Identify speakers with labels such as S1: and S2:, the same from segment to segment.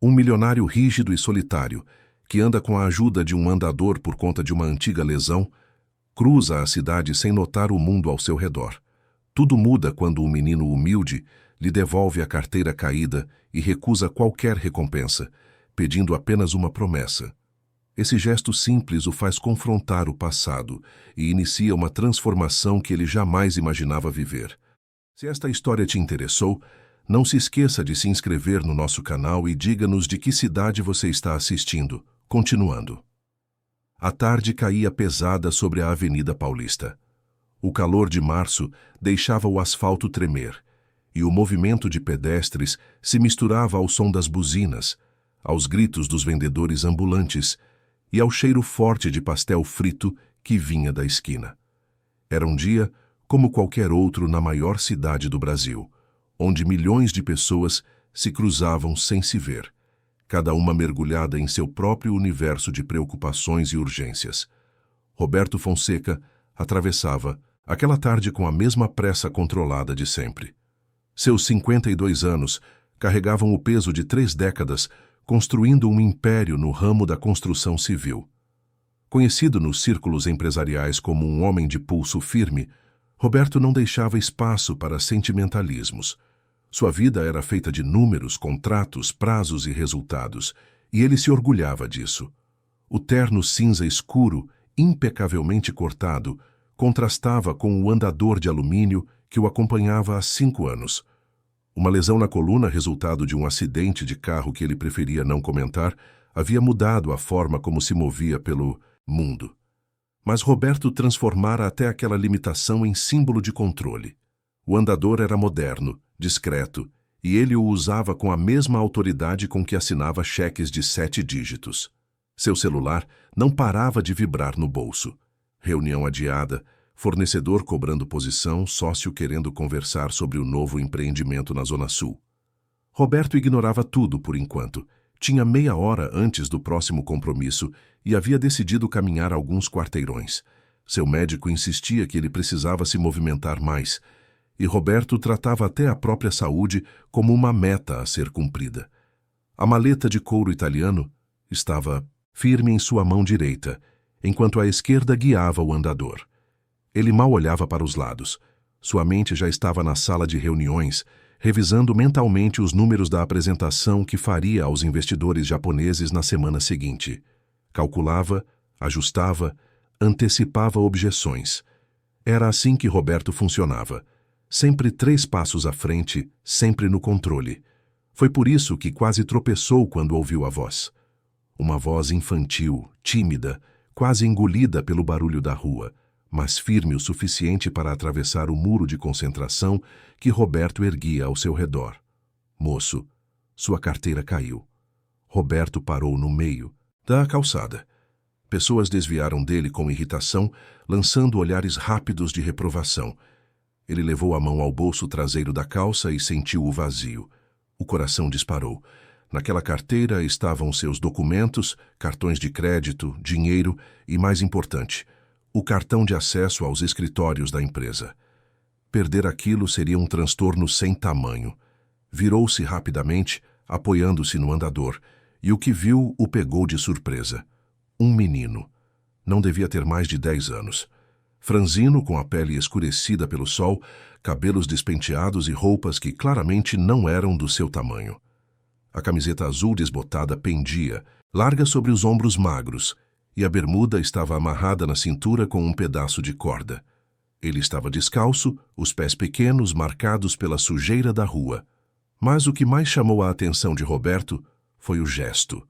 S1: Um milionário rígido e solitário, que anda com a ajuda de um andador por conta de uma antiga lesão, cruza a cidade sem notar o mundo ao seu redor. Tudo muda quando um menino humilde lhe devolve a carteira caída e recusa qualquer recompensa, pedindo apenas uma promessa. Esse gesto simples o faz confrontar o passado e inicia uma transformação que ele jamais imaginava viver. Se esta história te interessou, não se esqueça de se inscrever no nosso canal e diga-nos de que cidade você está assistindo. Continuando. A tarde caía pesada sobre a Avenida Paulista. O calor de março deixava o asfalto tremer, e o movimento de pedestres se misturava ao som das buzinas, aos gritos dos vendedores ambulantes e ao cheiro forte de pastel frito que vinha da esquina. Era um dia como qualquer outro na maior cidade do Brasil, onde milhões de pessoas se cruzavam sem se ver, cada uma mergulhada em seu próprio universo de preocupações e urgências. Roberto Fonseca atravessava aquela tarde com a mesma pressa controlada de sempre. Seus 52 anos carregavam o peso de 3 décadas construindo um império no ramo da construção civil. Conhecido nos círculos empresariais como um homem de pulso firme, Roberto não deixava espaço para sentimentalismos. Sua vida era feita de números, contratos, prazos e resultados, e ele se orgulhava disso. O terno cinza escuro, impecavelmente cortado, contrastava com o andador de alumínio que o acompanhava há 5 anos. Uma lesão na coluna, resultado de um acidente de carro que ele preferia não comentar, havia mudado a forma como se movia pelo mundo. Mas Roberto transformara até aquela limitação em símbolo de controle. O andador era moderno, discreto, e ele o usava com a mesma autoridade com que assinava cheques de 7 dígitos. Seu celular não parava de vibrar no bolso. Reunião adiada, fornecedor cobrando posição, sócio querendo conversar sobre o novo empreendimento na Zona Sul. Roberto ignorava tudo por enquanto. Tinha meia hora antes do próximo compromisso e havia decidido caminhar alguns quarteirões. Seu médico insistia que ele precisava se movimentar mais, e Roberto tratava até a própria saúde como uma meta a ser cumprida. A maleta de couro italiano estava firme em sua mão direita, enquanto a esquerda guiava o andador. Ele mal olhava para os lados. Sua mente já estava na sala de reuniões, revisando mentalmente os números da apresentação que faria aos investidores japoneses na semana seguinte. Calculava, ajustava, antecipava objeções. Era assim que Roberto funcionava. Sempre 3 passos à frente, sempre no controle. Foi por isso que quase tropeçou quando ouviu a voz. Uma voz infantil, tímida, quase engolida pelo barulho da rua, mas firme o suficiente para atravessar o muro de concentração que Roberto erguia ao seu redor. Moço, sua carteira caiu. Roberto parou no meio da calçada. Pessoas desviaram dele com irritação, lançando olhares rápidos de reprovação. Ele levou a mão ao bolso traseiro da calça e sentiu o vazio. O coração disparou. Naquela carteira estavam seus documentos, cartões de crédito, dinheiro e, mais importante, o cartão de acesso aos escritórios da empresa. Perder aquilo seria um transtorno sem tamanho. Virou-se rapidamente, apoiando-se no andador, e o que viu o pegou de surpresa. Um menino. Não devia ter mais de 10 anos. Franzino, com a pele escurecida pelo sol, cabelos despenteados e roupas que claramente não eram do seu tamanho. A camiseta azul desbotada pendia, larga sobre os ombros magros, e a bermuda estava amarrada na cintura com um pedaço de corda. Ele estava descalço, os pés pequenos marcados pela sujeira da rua. Mas o que mais chamou a atenção de Roberto foi o gesto.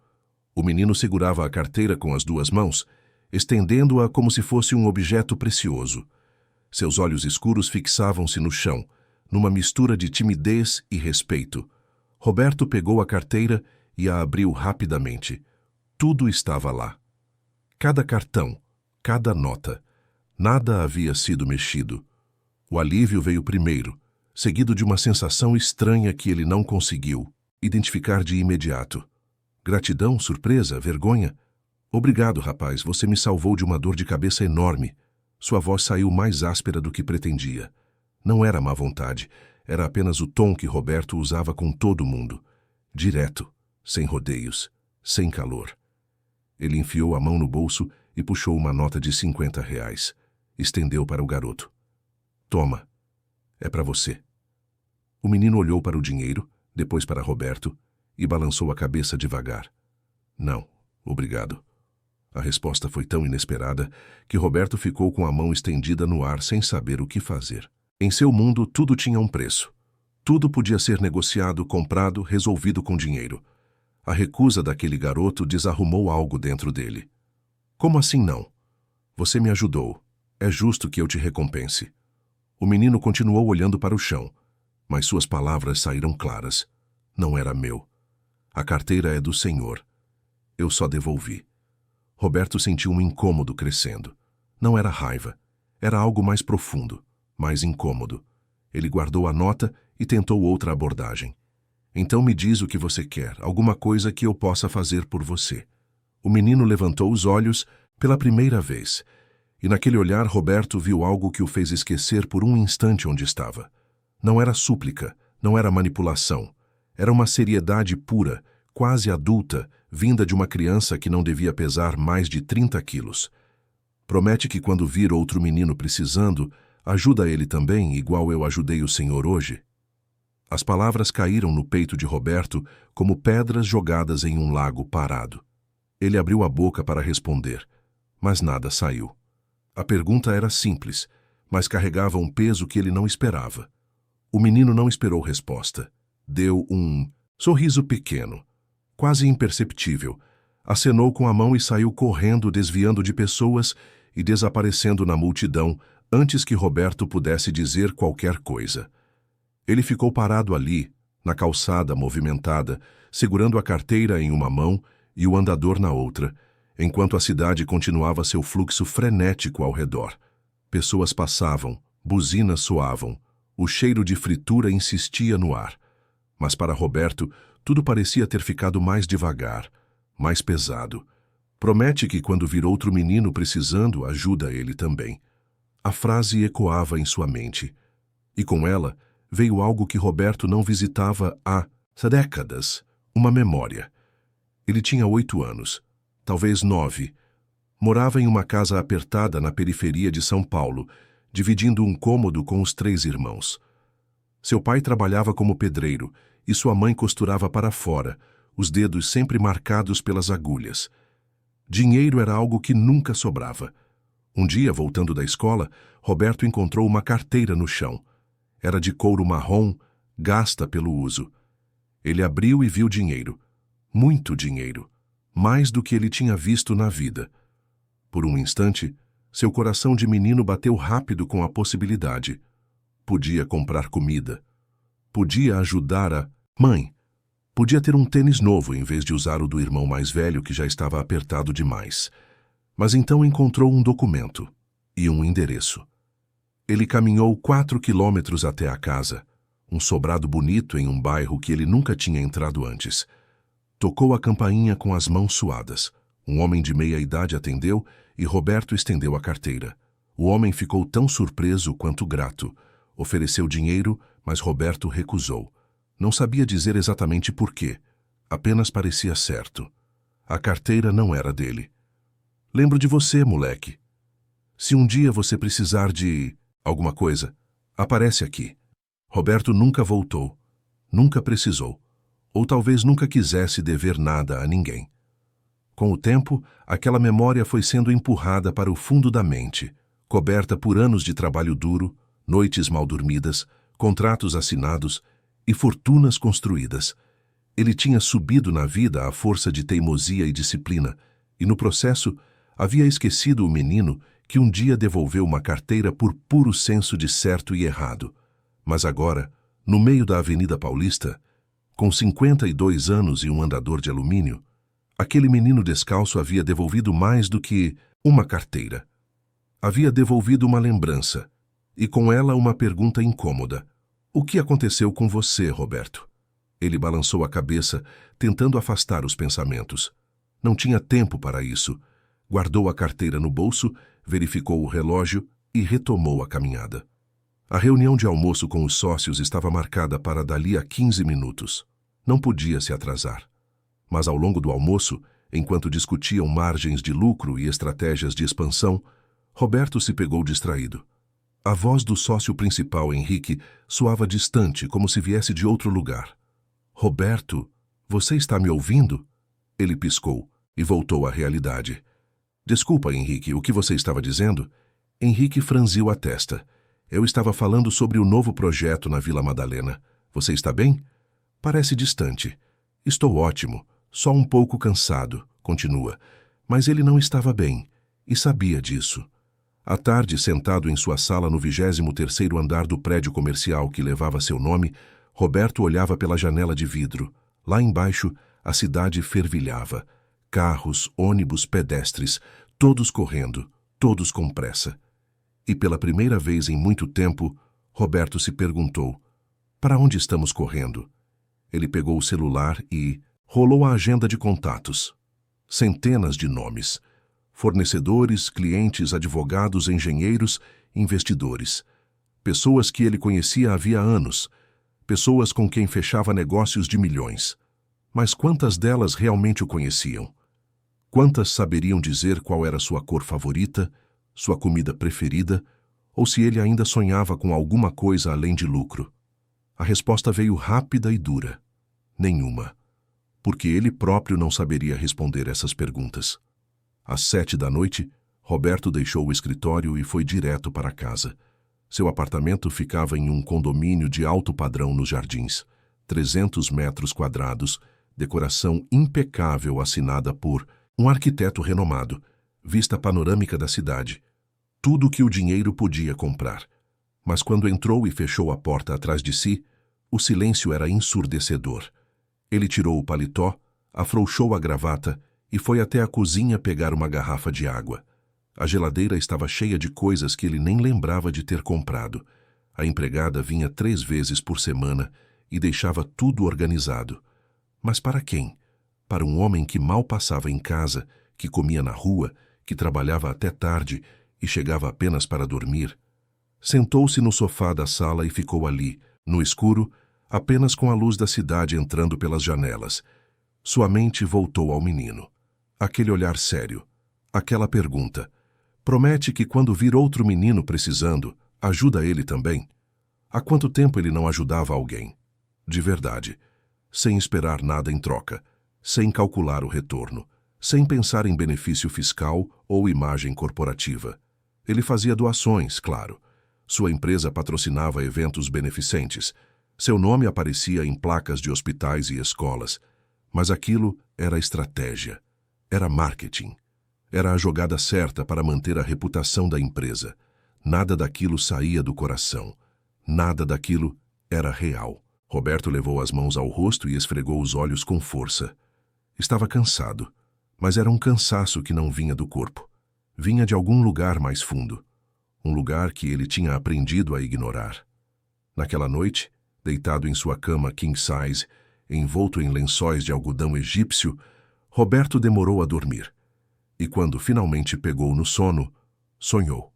S1: O menino segurava a carteira com as 2 mãos, estendendo-a como se fosse um objeto precioso. Seus olhos escuros fixavam-se no chão, numa mistura de timidez e respeito. Roberto pegou a carteira e a abriu rapidamente. Tudo estava lá. Cada cartão, cada nota. Nada havia sido mexido. O alívio veio primeiro, seguido de uma sensação estranha que ele não conseguiu identificar de imediato. Gratidão, surpresa, vergonha? Obrigado, rapaz, você me salvou de uma dor de cabeça enorme. Sua voz saiu mais áspera do que pretendia. Não era má vontade, era apenas o tom que Roberto usava com todo mundo. Direto, sem rodeios, sem calor. Ele enfiou a mão no bolso e puxou uma nota de R$ 50. Estendeu para o garoto. Toma, é para você. O menino olhou para o dinheiro, depois para Roberto, e balançou a cabeça devagar. Não, obrigado. A resposta foi tão inesperada que Roberto ficou com a mão estendida no ar sem saber o que fazer. Em seu mundo, tudo tinha um preço. Tudo podia ser negociado, comprado, resolvido com dinheiro. A recusa daquele garoto desarrumou algo dentro dele. Como assim não? Você me ajudou. É justo que eu te recompense. O menino continuou olhando para o chão, mas suas palavras saíram claras. Não era meu. A carteira é do senhor. Eu só devolvi. Roberto sentiu um incômodo crescendo. Não era raiva. Era algo mais profundo, mais incômodo. Ele guardou a nota e tentou outra abordagem. Então me diz o que você quer, alguma coisa que eu possa fazer por você. O menino levantou os olhos pela primeira vez, e naquele olhar Roberto viu algo que o fez esquecer por um instante onde estava. Não era súplica, não era manipulação. Era uma seriedade pura, quase adulta, vinda de uma criança que não devia pesar mais de 30 quilos. Promete que quando vir outro menino precisando, ajuda ele também, igual eu ajudei o senhor hoje? As palavras caíram no peito de Roberto como pedras jogadas em um lago parado. Ele abriu a boca para responder, mas nada saiu. A pergunta era simples, mas carregava um peso que ele não esperava. O menino não esperou resposta. Deu um sorriso pequeno, quase imperceptível, acenou com a mão e saiu correndo, desviando de pessoas e desaparecendo na multidão antes que Roberto pudesse dizer qualquer coisa. Ele ficou parado ali, na calçada movimentada, segurando a carteira em uma mão e o andador na outra, enquanto a cidade continuava seu fluxo frenético ao redor. Pessoas passavam, buzinas soavam, o cheiro de fritura insistia no ar. Mas para Roberto, tudo parecia ter ficado mais devagar, mais pesado. Promete que quando vir outro menino precisando, ajuda ele também. A frase ecoava em sua mente. E com ela, veio algo que Roberto não visitava há décadas, uma memória. Ele tinha 8 anos, talvez 9. Morava em uma casa apertada na periferia de São Paulo, dividindo um cômodo com os 3 irmãos. Seu pai trabalhava como pedreiro e sua mãe costurava para fora, os dedos sempre marcados pelas agulhas. Dinheiro era algo que nunca sobrava. Um dia, voltando da escola, Roberto encontrou uma carteira no chão. Era de couro marrom, gasta pelo uso. Ele abriu e viu dinheiro. Muito dinheiro. Mais do que ele tinha visto na vida. Por um instante, seu coração de menino bateu rápido com a possibilidade. Podia comprar comida. Podia ajudar a mãe. Podia ter um tênis novo em vez de usar o do irmão mais velho que já estava apertado demais. Mas então encontrou um documento e um endereço. Ele caminhou 4 quilômetros até a casa, um sobrado bonito em um bairro que ele nunca tinha entrado antes. Tocou a campainha com as mãos suadas. Um homem de meia idade atendeu e Roberto estendeu a carteira. O homem ficou tão surpreso quanto grato. Ofereceu dinheiro, mas Roberto recusou. Não sabia dizer exatamente por quê. Apenas parecia certo. A carteira não era dele. Lembro de você, moleque. Se um dia você precisar de alguma coisa, aparece aqui. Roberto nunca voltou. Nunca precisou. Ou talvez nunca quisesse dever nada a ninguém. Com o tempo, aquela memória foi sendo empurrada para o fundo da mente, coberta por anos de trabalho duro, noites mal dormidas, contratos assinados e fortunas construídas. Ele tinha subido na vida à força de teimosia e disciplina, e no processo havia esquecido o menino que um dia devolveu uma carteira por puro senso de certo e errado. Mas agora, no meio da Avenida Paulista, com 52 anos e um andador de alumínio, aquele menino descalço havia devolvido mais do que uma carteira. Havia devolvido uma lembrança, e com ela uma pergunta incômoda. O que aconteceu com você, Roberto? Ele balançou a cabeça, tentando afastar os pensamentos. Não tinha tempo para isso. Guardou a carteira no bolso, verificou o relógio e retomou a caminhada. A reunião de almoço com os sócios estava marcada para dali a 15 minutos. Não podia se atrasar. Mas ao longo do almoço, enquanto discutiam margens de lucro e estratégias de expansão, Roberto se pegou distraído. A voz do sócio principal, Henrique, soava distante, como se viesse de outro lugar. Roberto, você está me ouvindo? Ele piscou e voltou à realidade. Desculpa, Henrique, o que você estava dizendo? Henrique franziu a testa. Eu estava falando sobre o novo projeto na Vila Madalena. Você está bem? Parece distante. Estou ótimo, só um pouco cansado, continua. Mas ele não estava bem, e sabia disso. À tarde, sentado em sua sala no 23º andar do prédio comercial que levava seu nome, Roberto olhava pela janela de vidro. Lá embaixo, a cidade fervilhava. Carros, ônibus, pedestres, todos correndo, todos com pressa. E pela primeira vez em muito tempo, Roberto se perguntou: para onde estamos correndo? Ele pegou o celular e rolou a agenda de contatos. Centenas de nomes. Fornecedores, clientes, advogados, engenheiros, investidores. Pessoas que ele conhecia havia anos. Pessoas com quem fechava negócios de milhões. Mas quantas delas realmente o conheciam? Quantas saberiam dizer qual era sua cor favorita, sua comida preferida, ou se ele ainda sonhava com alguma coisa além de lucro? A resposta veio rápida e dura. Nenhuma. Porque ele próprio não saberia responder essas perguntas. Às 7 da noite, Roberto deixou o escritório e foi direto para casa. Seu apartamento ficava em um condomínio de alto padrão nos Jardins. 300 metros quadrados, decoração impecável assinada por um arquiteto renomado, vista panorâmica da cidade. Tudo o que o dinheiro podia comprar. Mas quando entrou e fechou a porta atrás de si, o silêncio era ensurdecedor. Ele tirou o paletó, afrouxou a gravata e foi até a cozinha pegar uma garrafa de água. A geladeira estava cheia de coisas que ele nem lembrava de ter comprado. A empregada vinha 3 vezes por semana e deixava tudo organizado. Mas para quem? Para um homem que mal passava em casa, que comia na rua, que trabalhava até tarde e chegava apenas para dormir. Sentou-se no sofá da sala e ficou ali, no escuro, apenas com a luz da cidade entrando pelas janelas. Sua mente voltou ao menino. Aquele olhar sério, aquela pergunta. Promete que quando vir outro menino precisando, ajuda ele também? Há quanto tempo ele não ajudava alguém? De verdade, sem esperar nada em troca, sem calcular o retorno, sem pensar em benefício fiscal ou imagem corporativa. Ele fazia doações, claro. Sua empresa patrocinava eventos beneficentes. Seu nome aparecia em placas de hospitais e escolas. Mas aquilo era estratégia. Era marketing. Era a jogada certa para manter a reputação da empresa. Nada daquilo saía do coração. Nada daquilo era real. Roberto levou as mãos ao rosto e esfregou os olhos com força. Estava cansado, mas era um cansaço que não vinha do corpo. Vinha de algum lugar mais fundo. Um lugar que ele tinha aprendido a ignorar. Naquela noite, deitado em sua cama king size, envolto em lençóis de algodão egípcio, Roberto demorou a dormir. E quando finalmente pegou no sono, sonhou.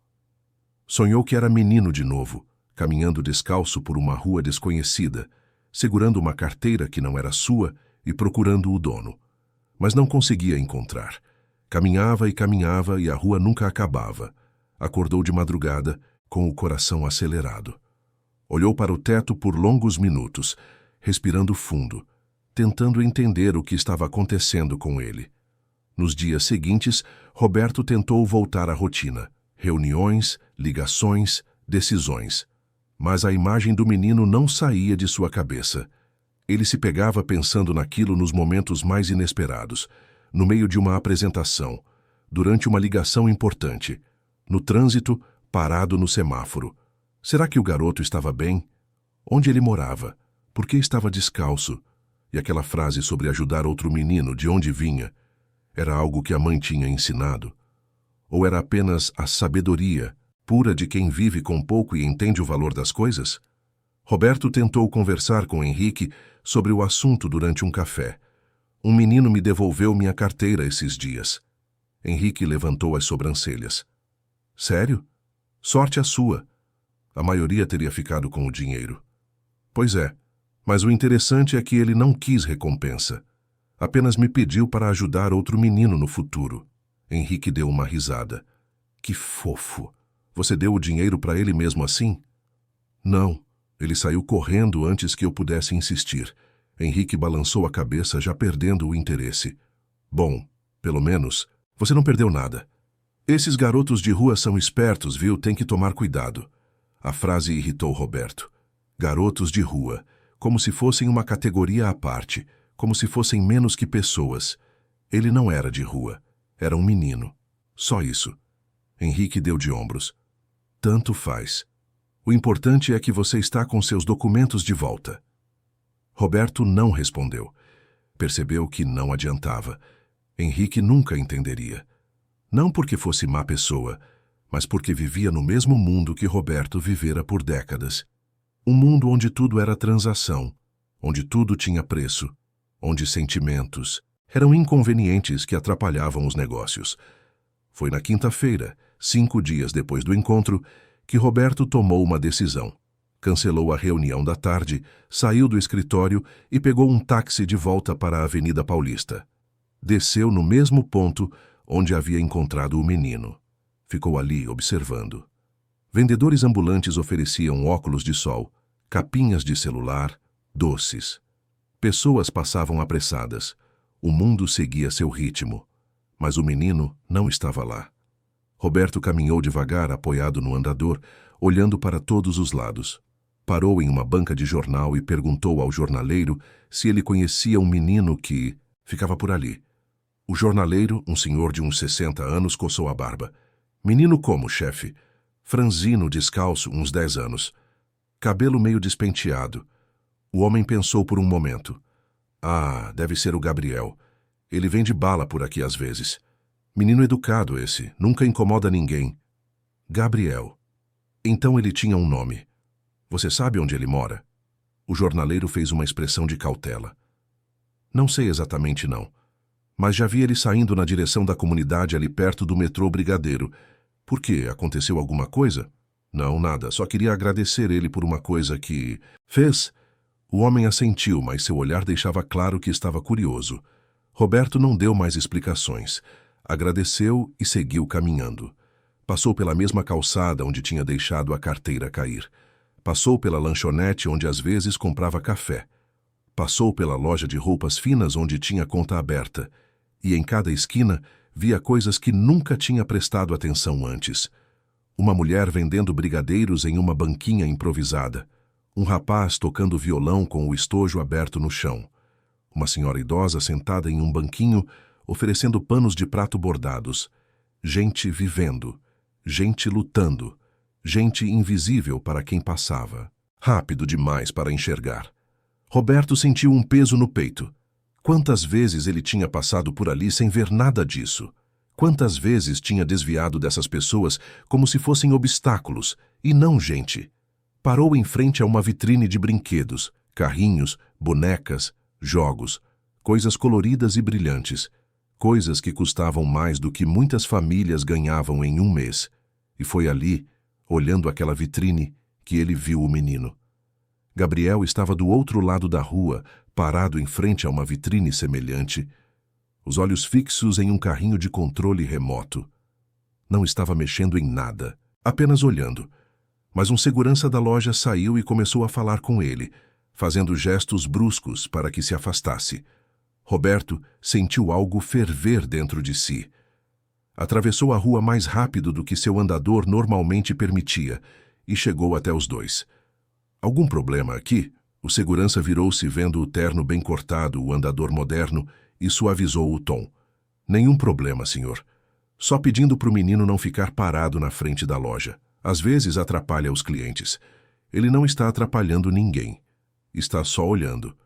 S1: Sonhou que era menino de novo, caminhando descalço por uma rua desconhecida, segurando uma carteira que não era sua e procurando o dono. Mas não conseguia encontrar. Caminhava e a rua nunca acabava. Acordou de madrugada, com o coração acelerado. Olhou para o teto por longos minutos, respirando fundo, tentando entender o que estava acontecendo com ele. Nos dias seguintes, Roberto tentou voltar à rotina. Reuniões, ligações, decisões. Mas a imagem do menino não saía de sua cabeça. Ele se pegava pensando naquilo nos momentos mais inesperados, no meio de uma apresentação, durante uma ligação importante, no trânsito, parado no semáforo. Será que o garoto estava bem? Onde ele morava? Por que estava descalço? E aquela frase sobre ajudar outro menino, de onde vinha? Era algo que a mãe tinha ensinado? Ou era apenas a sabedoria pura de quem vive com pouco e entende o valor das coisas? Roberto tentou conversar com Henrique sobre o assunto durante um café. Um menino me devolveu minha carteira esses dias. Henrique levantou as sobrancelhas. Sério? Sorte a sua. A maioria teria ficado com o dinheiro. Pois é, mas o interessante é que ele não quis recompensa. Apenas me pediu para ajudar outro menino no futuro. Henrique deu uma risada. Que fofo! Você deu o dinheiro para ele mesmo assim? Não. Ele saiu correndo antes que eu pudesse insistir. Henrique balançou a cabeça, já perdendo o interesse. Bom, pelo menos, você não perdeu nada. Esses garotos de rua são espertos, viu? Tem que tomar cuidado. A frase irritou Roberto. Garotos de rua, como se fossem uma categoria à parte, como se fossem menos que pessoas. Ele não era de rua, era um menino. Só isso. Henrique deu de ombros. Tanto faz. O importante é que você está com seus documentos de volta. Roberto não respondeu. Percebeu que não adiantava. Henrique nunca entenderia. Não porque fosse má pessoa, mas porque vivia no mesmo mundo que Roberto vivera por décadas. Um mundo onde tudo era transação, onde tudo tinha preço, onde sentimentos eram inconvenientes que atrapalhavam os negócios. Foi na quinta-feira, 5 dias depois do encontro, que Roberto tomou uma decisão. Cancelou a reunião da tarde, saiu do escritório e pegou um táxi de volta para a Avenida Paulista. Desceu no mesmo ponto onde havia encontrado o menino. Ficou ali observando. Vendedores ambulantes ofereciam óculos de sol, capinhas de celular, doces. Pessoas passavam apressadas. O mundo seguia seu ritmo. Mas o menino não estava lá. Roberto caminhou devagar, apoiado no andador, olhando para todos os lados. Parou em uma banca de jornal e perguntou ao jornaleiro se ele conhecia um menino que ficava por ali. O jornaleiro, um senhor de uns 60 anos, coçou a barba. Menino como, chefe? Franzino, descalço, uns 10 anos. Cabelo meio despenteado. O homem pensou por um momento. Ah, deve ser o Gabriel. Ele vende bala por aqui às vezes. Menino educado esse, nunca incomoda ninguém. Gabriel. Então ele tinha um nome. Você sabe onde ele mora? O jornaleiro fez uma expressão de cautela. Não sei exatamente não. Mas já vi ele saindo na direção da comunidade ali perto do metrô Brigadeiro. Por quê? Aconteceu alguma coisa? Não, nada. Só queria agradecer ele por uma coisa que fez. O homem assentiu, mas seu olhar deixava claro que estava curioso. Roberto não deu mais explicações. Agradeceu e seguiu caminhando. Passou pela mesma calçada onde tinha deixado a carteira cair. Passou pela lanchonete onde às vezes comprava café. Passou pela loja de roupas finas onde tinha conta aberta. E em cada esquina via coisas que nunca tinha prestado atenção antes. Uma mulher vendendo brigadeiros em uma banquinha improvisada. Um rapaz tocando violão com o estojo aberto no chão. Uma senhora idosa sentada em um banquinho, oferecendo panos de prato bordados. Gente vivendo. Gente lutando. Gente invisível para quem passava. Rápido demais para enxergar. Roberto sentiu um peso no peito. Quantas vezes ele tinha passado por ali sem ver nada disso? Quantas vezes tinha desviado dessas pessoas como se fossem obstáculos, e não gente? Parou em frente a uma vitrine de brinquedos, carrinhos, bonecas, jogos, coisas coloridas e brilhantes, coisas que custavam mais do que muitas famílias ganhavam em um mês. E foi ali, olhando aquela vitrine, que ele viu o menino. Gabriel estava do outro lado da rua, parado em frente a uma vitrine semelhante, os olhos fixos em um carrinho de controle remoto. Não estava mexendo em nada, apenas olhando. Mas um segurança da loja saiu e começou a falar com ele, fazendo gestos bruscos para que se afastasse. Roberto sentiu algo ferver dentro de si. Atravessou a rua mais rápido do que seu andador normalmente permitia e chegou até os dois. Algum problema aqui? O segurança virou-se vendo o terno bem cortado, o andador moderno, e suavizou o tom. Nenhum problema, senhor. Só pedindo para o menino não ficar parado na frente da loja. Às vezes atrapalha os clientes. Ele não está atrapalhando ninguém. Está só olhando.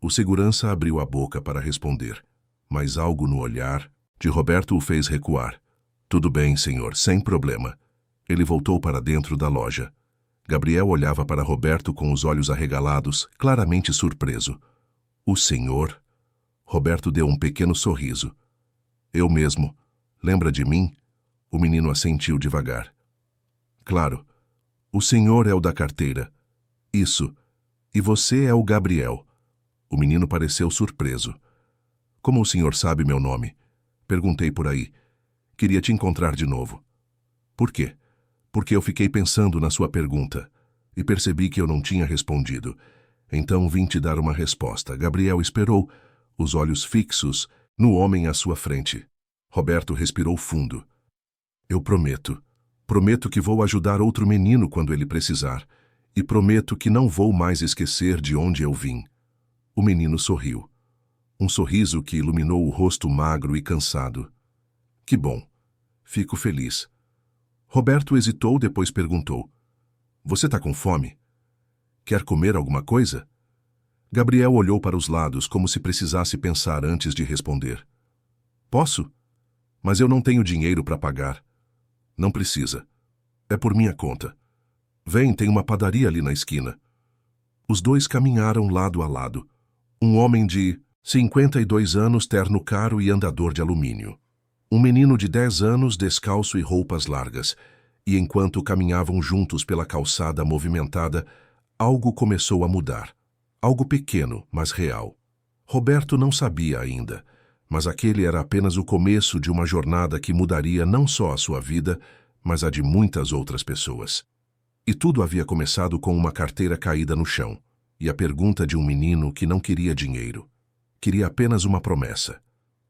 S1: O segurança abriu a boca para responder, mas algo no olhar de Roberto o fez recuar. Tudo bem, senhor, sem problema. Ele voltou para dentro da loja. Gabriel olhava para Roberto com os olhos arregalados, claramente surpreso. O senhor? Roberto deu um pequeno sorriso. Eu mesmo. Lembra de mim? O menino assentiu devagar. Claro. O senhor é o da carteira. Isso. E você é o Gabriel. O menino pareceu surpreso. Como o senhor sabe meu nome? Perguntei por aí. Queria te encontrar de novo. Por quê? Porque eu fiquei pensando na sua pergunta e percebi que eu não tinha respondido. Então vim te dar uma resposta. Gabriel esperou, os olhos fixos no homem à sua frente. Roberto respirou fundo. Eu prometo. Prometo que vou ajudar outro menino quando ele precisar. E prometo que não vou mais esquecer de onde eu vim. O menino sorriu. Um sorriso que iluminou o rosto magro e cansado. Que bom. Fico feliz. Roberto hesitou, depois perguntou. Você tá com fome? Quer comer alguma coisa? Gabriel olhou para os lados como se precisasse pensar antes de responder. Posso? Mas eu não tenho dinheiro para pagar. Não precisa. É por minha conta. Vem, tem uma padaria ali na esquina. Os dois caminharam lado a lado. Um homem de 52 anos, terno caro e andador de alumínio. Um menino de 10 anos, descalço e roupas largas. E enquanto caminhavam juntos pela calçada movimentada, algo começou a mudar. Algo pequeno, mas real. Roberto não sabia ainda, mas aquele era apenas o começo de uma jornada que mudaria não só a sua vida, mas a de muitas outras pessoas. E tudo havia começado com uma carteira caída no chão, e a pergunta de um menino que não queria dinheiro. Queria apenas uma promessa.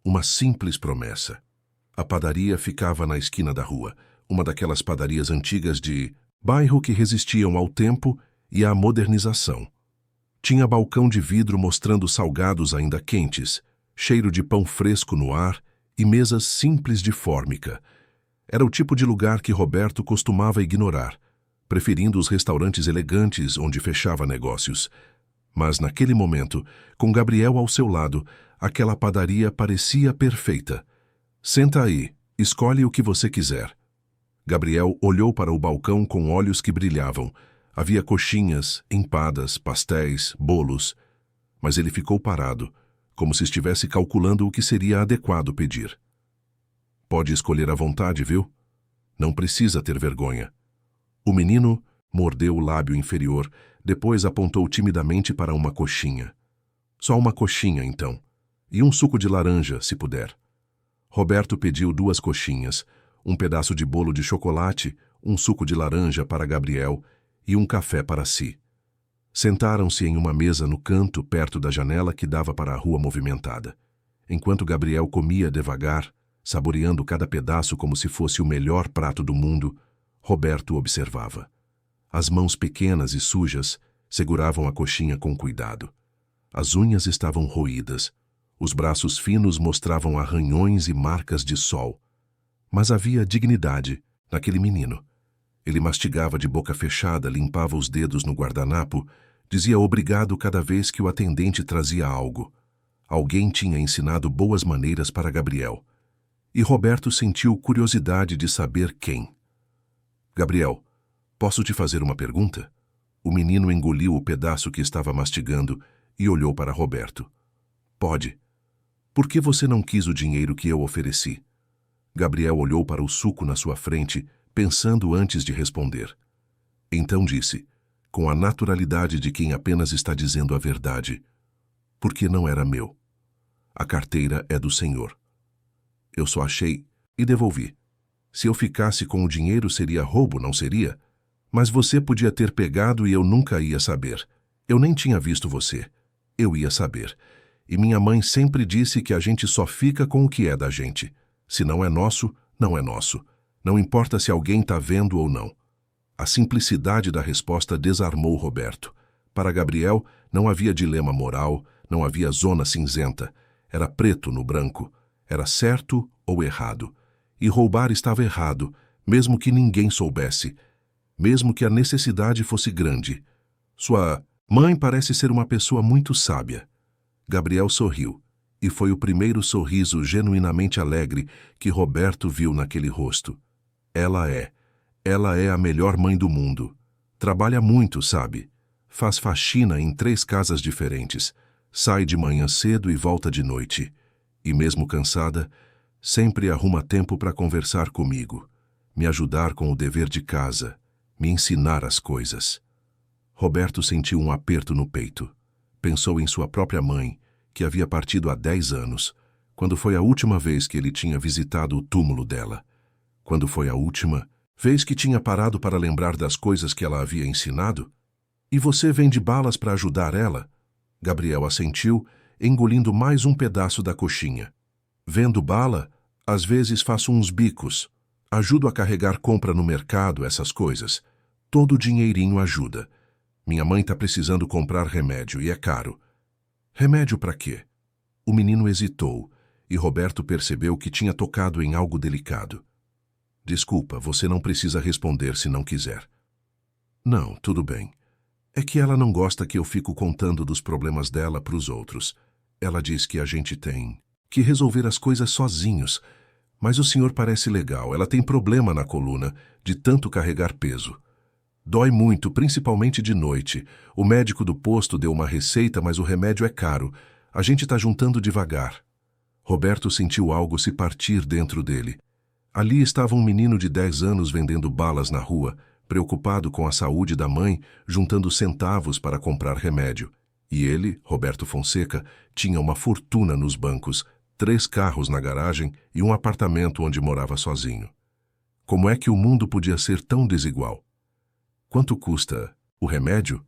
S1: Uma simples promessa. A padaria ficava na esquina da rua, uma daquelas padarias antigas de bairro que resistiam ao tempo e à modernização. Tinha balcão de vidro mostrando salgados ainda quentes, cheiro de pão fresco no ar e mesas simples de fórmica. Era o tipo de lugar que Roberto costumava ignorar, preferindo os restaurantes elegantes onde fechava negócios. Mas naquele momento, com Gabriel ao seu lado, aquela padaria parecia perfeita. Senta aí, escolhe o que você quiser. Gabriel olhou para o balcão com olhos que brilhavam. Havia coxinhas, empadas, pastéis, bolos. Mas ele ficou parado, como se estivesse calculando o que seria adequado pedir. Pode escolher à vontade, viu? Não precisa ter vergonha. O menino mordeu o lábio inferior, depois apontou timidamente para uma coxinha. Só uma coxinha, então. E um suco de laranja, se puder. Roberto pediu 2 coxinhas, um pedaço de bolo de chocolate, um suco de laranja para Gabriel e um café para si. Sentaram-se em uma mesa no canto, perto da janela que dava para a rua movimentada. Enquanto Gabriel comia devagar, saboreando cada pedaço como se fosse o melhor prato do mundo, Roberto observava. As mãos pequenas e sujas seguravam a coxinha com cuidado. As unhas estavam roídas. Os braços finos mostravam arranhões e marcas de sol. Mas havia dignidade naquele menino. Ele mastigava de boca fechada, limpava os dedos no guardanapo, dizia obrigado cada vez que o atendente trazia algo. Alguém tinha ensinado boas maneiras para Gabriel. E Roberto sentiu curiosidade de saber quem. Gabriel, posso te fazer uma pergunta? O menino engoliu o pedaço que estava mastigando e olhou para Roberto. Pode. Por que você não quis o dinheiro que eu ofereci? Gabriel olhou para o suco na sua frente, pensando antes de responder. Então disse, com a naturalidade de quem apenas está dizendo a verdade, porque não era meu. A carteira é do senhor. Eu só achei e devolvi. Se eu ficasse com o dinheiro seria roubo, não seria? Mas você podia ter pegado e eu nunca ia saber. Eu nem tinha visto você. Eu ia saber. E minha mãe sempre disse que a gente só fica com o que é da gente. Se não é nosso, não é nosso. Não importa se alguém está vendo ou não. A simplicidade da resposta desarmou Roberto. Para Gabriel, não havia dilema moral, não havia zona cinzenta. Era preto no branco. Era certo ou errado. E roubar estava errado, mesmo que ninguém soubesse. Mesmo que a necessidade fosse grande. Sua mãe parece ser uma pessoa muito sábia. Gabriel sorriu, e foi o primeiro sorriso genuinamente alegre que Roberto viu naquele rosto. Ela é a melhor mãe do mundo. Trabalha muito, sabe? Faz faxina em 3 casas diferentes. Sai de manhã cedo e volta de noite. E mesmo cansada, sempre arruma tempo para conversar comigo, me ajudar com o dever de casa, me ensinar as coisas. Roberto sentiu um aperto no peito. Pensou em sua própria mãe, que havia partido há 10 anos, Quando foi a última vez que ele tinha visitado o túmulo dela? Quando foi a última vez que tinha parado para lembrar das coisas que ela havia ensinado? E você vende balas para ajudar ela? Gabriel assentiu, engolindo mais um pedaço da coxinha. Vendo bala? Às vezes faço uns bicos. Ajudo a carregar compra no mercado, essas coisas. Todo o dinheirinho ajuda. Minha mãe está precisando comprar remédio e é caro. Remédio para quê? O menino hesitou e Roberto percebeu que tinha tocado em algo delicado. Desculpa, você não precisa responder se não quiser. Não, tudo bem. É que ela não gosta que eu fico contando dos problemas dela para os outros. Ela diz que a gente tem que resolver as coisas sozinhos. Mas o senhor parece legal. Ela tem problema na coluna, de tanto carregar peso. Dói muito, principalmente de noite. O médico do posto deu uma receita, mas o remédio é caro. A gente está juntando devagar. Roberto sentiu algo se partir dentro dele. Ali estava um menino de 10 anos vendendo balas na rua, preocupado com a saúde da mãe, juntando centavos para comprar remédio. E ele, Roberto Fonseca, tinha uma fortuna nos bancos, 3 carros na garagem e um apartamento onde morava sozinho. Como é que o mundo podia ser tão desigual? Quanto custa o remédio?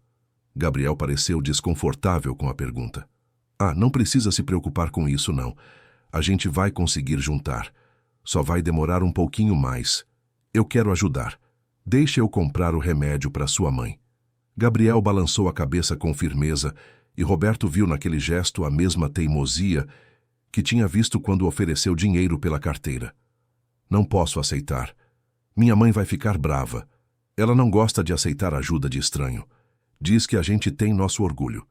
S1: Gabriel pareceu desconfortável com a pergunta. Não precisa se preocupar com isso, não. A gente vai conseguir juntar. Só vai demorar um pouquinho mais. Eu quero ajudar. Deixe eu comprar o remédio para sua mãe. Gabriel balançou a cabeça com firmeza e Roberto viu naquele gesto a mesma teimosia que tinha visto quando ofereceu dinheiro pela carteira. Não posso aceitar. Minha mãe vai ficar brava. Ela não gosta de aceitar ajuda de estranho. Diz que a gente tem nosso orgulho.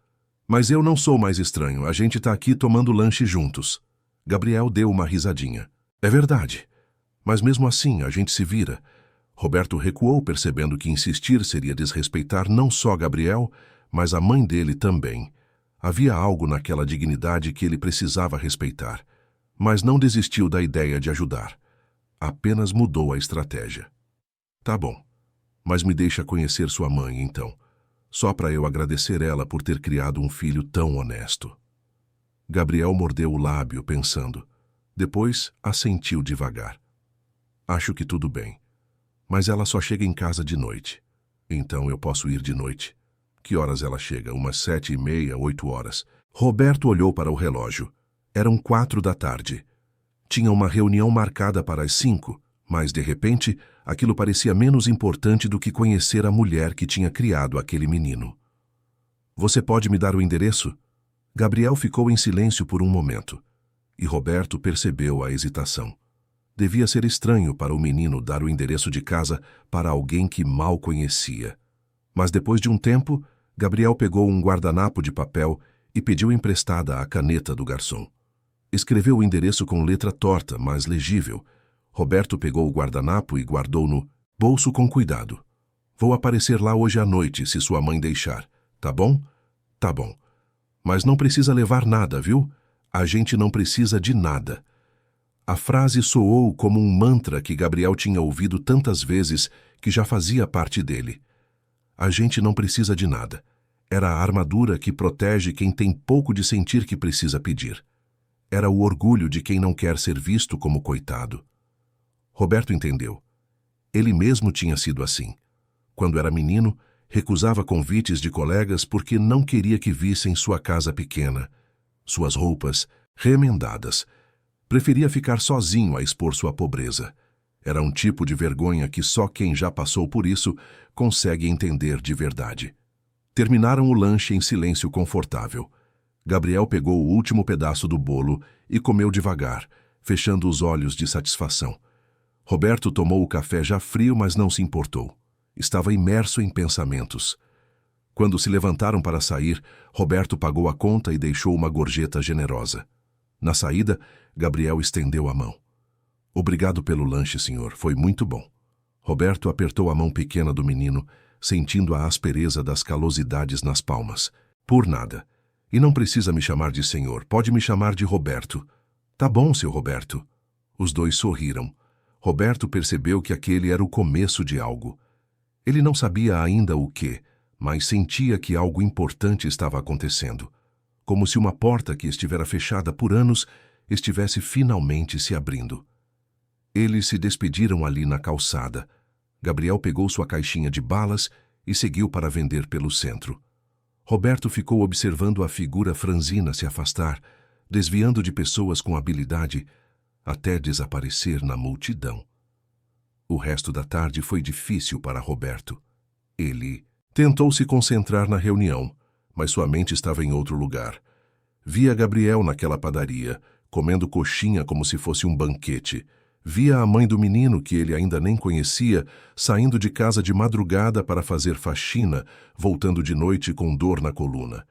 S1: Mas eu não sou mais estranho. A gente está aqui tomando lanche juntos. Gabriel deu uma risadinha. É verdade. Mas mesmo assim, a gente se vira. Roberto recuou, percebendo que insistir seria desrespeitar não só Gabriel, mas a mãe dele também. Havia algo naquela dignidade que ele precisava respeitar. Mas não desistiu da ideia de ajudar. Apenas mudou a estratégia. Tá bom. Mas me deixa conhecer sua mãe, então. Só para eu agradecer ela por ter criado um filho tão honesto. Gabriel mordeu o lábio, pensando. Depois, assentiu devagar. Acho que tudo bem. Mas ela só chega em casa de noite. Então eu posso ir de noite. Que horas ela chega? Umas 7h30, 8 horas. Roberto olhou para o relógio. Eram 4 da tarde. Tinha uma reunião marcada para as 5, mas, de repente, aquilo parecia menos importante do que conhecer a mulher que tinha criado aquele menino. Você pode me dar o endereço? Gabriel ficou em silêncio por um momento. E Roberto percebeu a hesitação. Devia ser estranho para o menino dar o endereço de casa para alguém que mal conhecia. Mas depois de um tempo, Gabriel pegou um guardanapo de papel e pediu emprestada a caneta do garçom. Escreveu o endereço com letra torta, mas legível. Roberto pegou o guardanapo e guardou no bolso com cuidado. Vou aparecer lá hoje à noite, se sua mãe deixar. Tá bom? Tá bom. Mas não precisa levar nada, viu? A gente não precisa de nada. A frase soou como um mantra que Gabriel tinha ouvido tantas vezes que já fazia parte dele. A gente não precisa de nada. Era a armadura que protege quem tem pouco de sentir que precisa pedir. Era o orgulho de quem não quer ser visto como coitado. Roberto entendeu. Ele mesmo tinha sido assim. Quando era menino, recusava convites de colegas porque não queria que vissem sua casa pequena, suas roupas remendadas. Preferia ficar sozinho a expor sua pobreza. Era um tipo de vergonha que só quem já passou por isso consegue entender de verdade. Terminaram o lanche em silêncio confortável. Gabriel pegou o último pedaço do bolo e comeu devagar, fechando os olhos de satisfação. Roberto tomou o café já frio, mas não se importou. Estava imerso em pensamentos. Quando se levantaram para sair, Roberto pagou a conta e deixou uma gorjeta generosa. Na saída, Gabriel estendeu a mão. Obrigado pelo lanche, senhor. Foi muito bom. Roberto apertou a mão pequena do menino, sentindo a aspereza das calosidades nas palmas. Por nada. E não precisa me chamar de senhor. Pode me chamar de Roberto. Tá bom, seu Roberto. Os dois sorriram. Roberto percebeu que aquele era o começo de algo. Ele não sabia ainda o que, mas sentia que algo importante estava acontecendo. Como se uma porta que estivera fechada por anos estivesse finalmente se abrindo. Eles se despediram ali na calçada. Gabriel pegou sua caixinha de balas e seguiu para vender pelo centro. Roberto ficou observando a figura franzina se afastar, desviando de pessoas com habilidade, até desaparecer na multidão. O resto da tarde foi difícil para Roberto. Ele tentou se concentrar na reunião, mas sua mente estava em outro lugar. Via Gabriel naquela padaria, comendo coxinha como se fosse um banquete. Via a mãe do menino, que ele ainda nem conhecia, saindo de casa de madrugada para fazer faxina, voltando de noite com dor na coluna.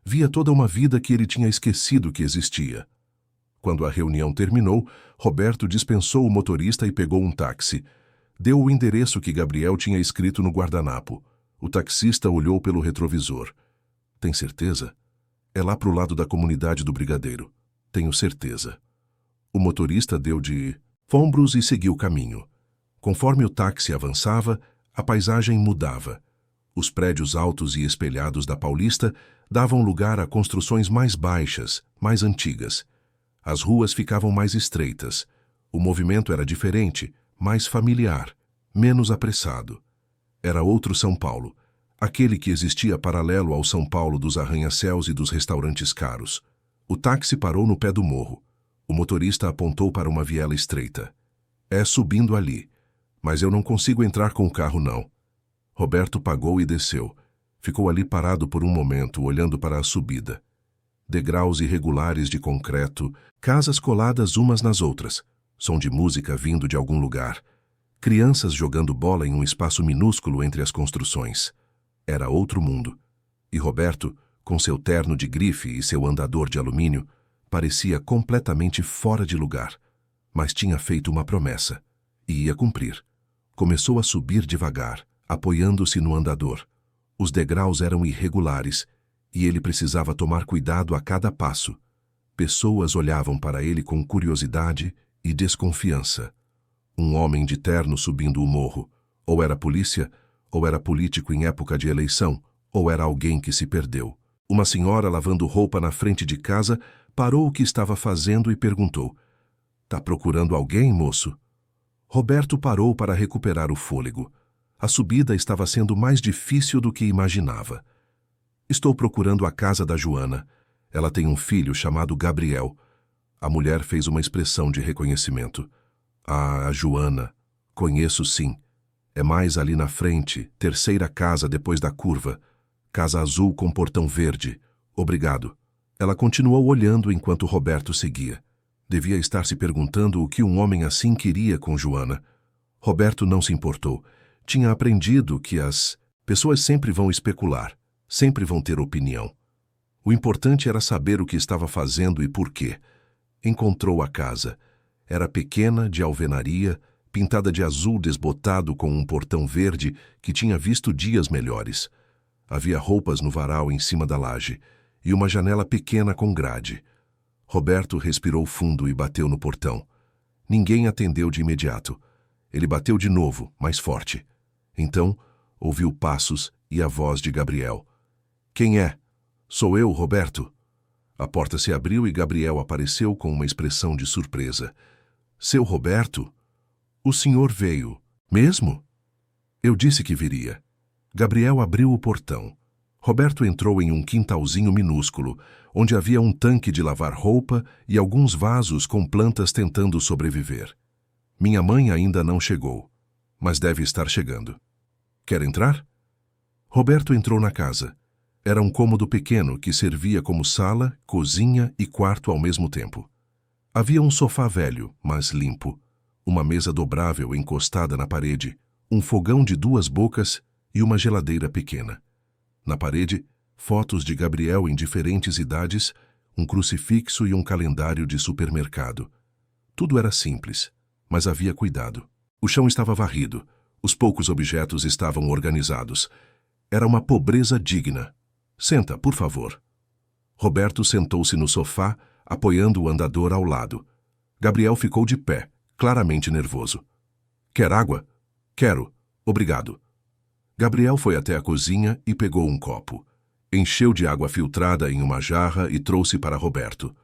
S1: Via toda uma vida que ele tinha esquecido que existia. Quando a reunião terminou, Roberto dispensou o motorista e pegou um táxi. Deu o endereço que Gabriel tinha escrito no guardanapo. O taxista olhou pelo retrovisor. Tem certeza? É lá pro lado da comunidade do Brigadeiro. Tenho certeza. O motorista deu de ombros e seguiu o caminho. Conforme o táxi avançava, a paisagem mudava. Os prédios altos e espelhados da Paulista davam lugar a construções mais baixas, mais antigas. As ruas ficavam mais estreitas. O movimento era diferente, mais familiar, menos apressado. Era outro São Paulo, aquele que existia paralelo ao São Paulo dos arranha-céus e dos restaurantes caros. O táxi parou no pé do morro. O motorista apontou para uma viela estreita. É subindo ali, mas eu não consigo entrar com o carro não. Roberto pagou e desceu. Ficou ali parado por um momento, olhando para a subida. Degraus irregulares de concreto, casas coladas umas nas outras, som de música vindo de algum lugar, crianças jogando bola em um espaço minúsculo entre as construções. Era outro mundo. E Roberto, com seu terno de grife e seu andador de alumínio, parecia completamente fora de lugar. Mas tinha feito uma promessa, e ia cumprir. Começou a subir devagar, apoiando-se no andador. Os degraus eram irregulares, e ele precisava tomar cuidado a cada passo. Pessoas olhavam para ele com curiosidade e desconfiança. Um homem de terno subindo o morro. Ou era polícia, ou era político em época de eleição, ou era alguém que se perdeu. Uma senhora lavando roupa na frente de casa parou o que estava fazendo e perguntou: "Tá procurando alguém, moço?" Roberto parou para recuperar o fôlego. A subida estava sendo mais difícil do que imaginava. "Estou procurando a casa da Joana. Ela tem um filho chamado Gabriel." A mulher fez uma expressão de reconhecimento. "Ah, a Joana. Conheço sim. É mais ali na frente, terceira casa depois da curva. Casa azul com portão verde. Obrigado." Ela continuou olhando enquanto Roberto seguia. Devia estar se perguntando o que um homem assim queria com Joana. Roberto não se importou. Tinha aprendido que as pessoas sempre vão especular, sempre vão ter opinião. O importante era saber o que estava fazendo e por quê. Encontrou a casa. Era pequena, de alvenaria, pintada de azul desbotado com um portão verde que tinha visto dias melhores. Havia roupas no varal em cima da laje e uma janela pequena com grade. Roberto respirou fundo e bateu no portão. Ninguém atendeu de imediato. Ele bateu de novo, mais forte. Então, ouviu passos e a voz de Gabriel. "Quem é?" "Sou eu, Roberto." A porta se abriu e Gabriel apareceu com uma expressão de surpresa. "Seu Roberto? O senhor veio. Mesmo?" "Eu disse que viria." Gabriel abriu o portão. Roberto entrou em um quintalzinho minúsculo, onde havia um tanque de lavar roupa e alguns vasos com plantas tentando sobreviver. Minha mãe ainda não chegou, mas deve estar chegando. "Quer entrar?" Roberto entrou na casa. Era um cômodo pequeno que servia como sala, cozinha e quarto ao mesmo tempo. Havia um sofá velho, mas limpo, uma mesa dobrável encostada na parede, um fogão de 2 bocas e uma geladeira pequena. Na parede, fotos de Gabriel em diferentes idades, um crucifixo e um calendário de supermercado. Tudo era simples, mas havia cuidado. O chão estava varrido, os poucos objetos estavam organizados. Era uma pobreza digna. "Senta, por favor." Roberto sentou-se no sofá, apoiando o andador ao lado. Gabriel ficou de pé, claramente nervoso. "Quer água?" "Quero, obrigado." Gabriel foi até a cozinha e pegou um copo. Encheu de água filtrada em uma jarra e trouxe para Roberto.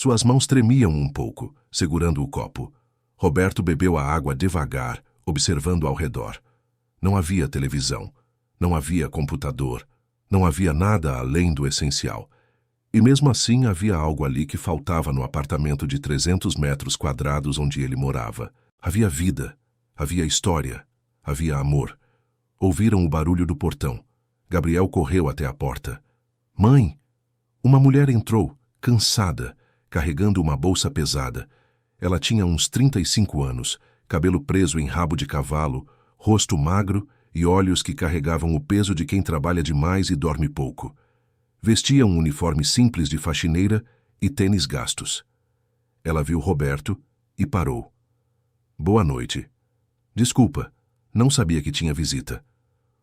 S1: Suas mãos tremiam um pouco, segurando o copo. Roberto bebeu a água devagar, observando ao redor. Não havia televisão, não havia computador, não havia nada além do essencial. E mesmo assim havia algo ali que faltava no apartamento de 300 metros quadrados onde ele morava. Havia vida, havia história, havia amor. Ouviram o barulho do portão. Gabriel correu até a porta. Mãe! Uma mulher entrou, cansada, carregando uma bolsa pesada. Ela tinha uns 35 anos, cabelo preso em rabo de cavalo, rosto magro e olhos que carregavam o peso de quem trabalha demais e dorme pouco. Vestia um uniforme simples de faxineira e tênis gastos. Ela viu Roberto e parou. Boa noite. Desculpa, não sabia que tinha visita.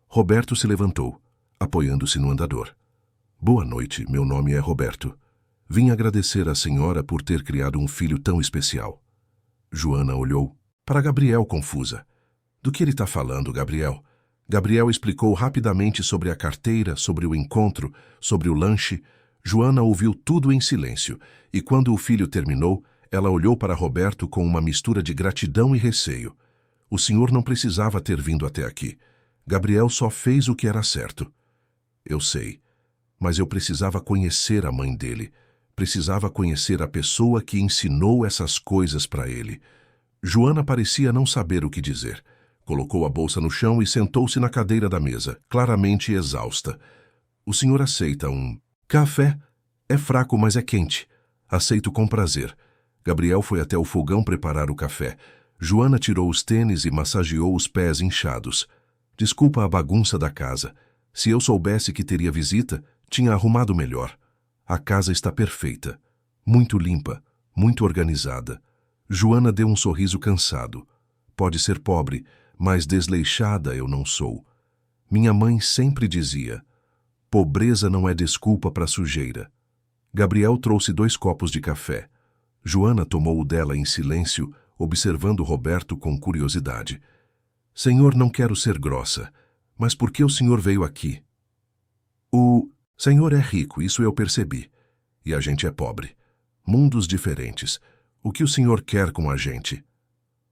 S1: Roberto se levantou, apoiando-se no andador. Boa noite, meu nome é Roberto. Vim agradecer à senhora por ter criado um filho tão especial. Joana olhou para Gabriel confusa. Do que ele está falando, Gabriel? Gabriel explicou rapidamente sobre a carteira, sobre o encontro, sobre o lanche. Joana ouviu tudo em silêncio, e quando o filho terminou, ela olhou para Roberto com uma mistura de gratidão e receio. O senhor não precisava ter vindo até aqui. Gabriel só fez o que era certo. Eu sei, mas eu precisava conhecer a mãe dele. Precisava conhecer a pessoa que ensinou essas coisas para ele. Joana parecia não saber o que dizer. Colocou a bolsa no chão e sentou-se na cadeira da mesa, claramente exausta. O senhor aceita um café? É fraco, mas é quente. Aceito com prazer. Gabriel foi até o fogão preparar o café. Joana tirou os tênis e massageou os pés inchados. Desculpa a bagunça da casa. Se eu soubesse que teria visita, tinha arrumado melhor. A casa está perfeita. Muito limpa, muito organizada. Joana deu um sorriso cansado. Pode ser pobre, mas desleixada eu não sou. Minha mãe sempre dizia: pobreza não é desculpa para sujeira. Gabriel trouxe 2 copos de café. Joana tomou o dela em silêncio, observando Roberto com curiosidade. Senhor, não quero ser grossa, mas por que o senhor veio aqui? O senhor é rico, isso eu percebi. E a gente é pobre. Mundos diferentes. O que o senhor quer com a gente?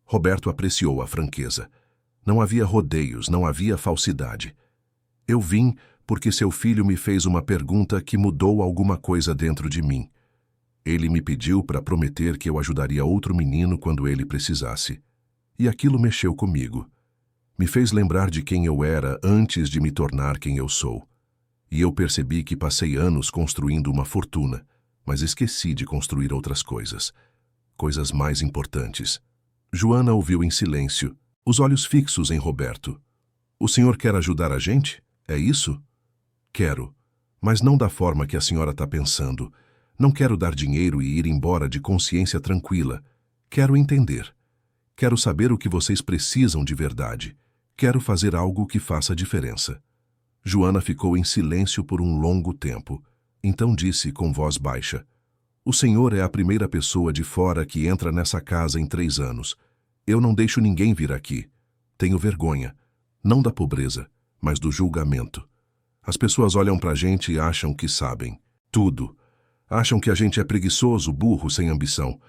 S1: Roberto apreciou a franqueza. Não havia rodeios, não havia falsidade. Eu vim porque seu filho me fez uma pergunta que mudou alguma coisa dentro de mim. Ele me pediu para prometer que eu ajudaria outro menino quando ele precisasse. E aquilo mexeu comigo. Me fez lembrar de quem eu era antes de me tornar quem eu sou. E eu percebi que passei anos construindo uma fortuna, mas esqueci de construir outras coisas. Coisas mais importantes. Joana ouviu em silêncio, os olhos fixos em Roberto. O senhor quer ajudar a gente? É isso? Quero, mas não da forma que a senhora está pensando. Não quero dar dinheiro e ir embora de consciência tranquila. Quero entender. Quero saber o que vocês precisam de verdade. Quero fazer algo que faça diferença. Joana ficou em silêncio por um longo tempo. Então disse com voz baixa: o senhor é a primeira pessoa de fora que entra nessa casa em 3 anos. Eu não deixo ninguém vir aqui. Tenho vergonha. Não da pobreza, mas do julgamento. As pessoas olham pra gente e acham que sabem tudo. Acham que a gente é preguiçoso, burro, sem ambição.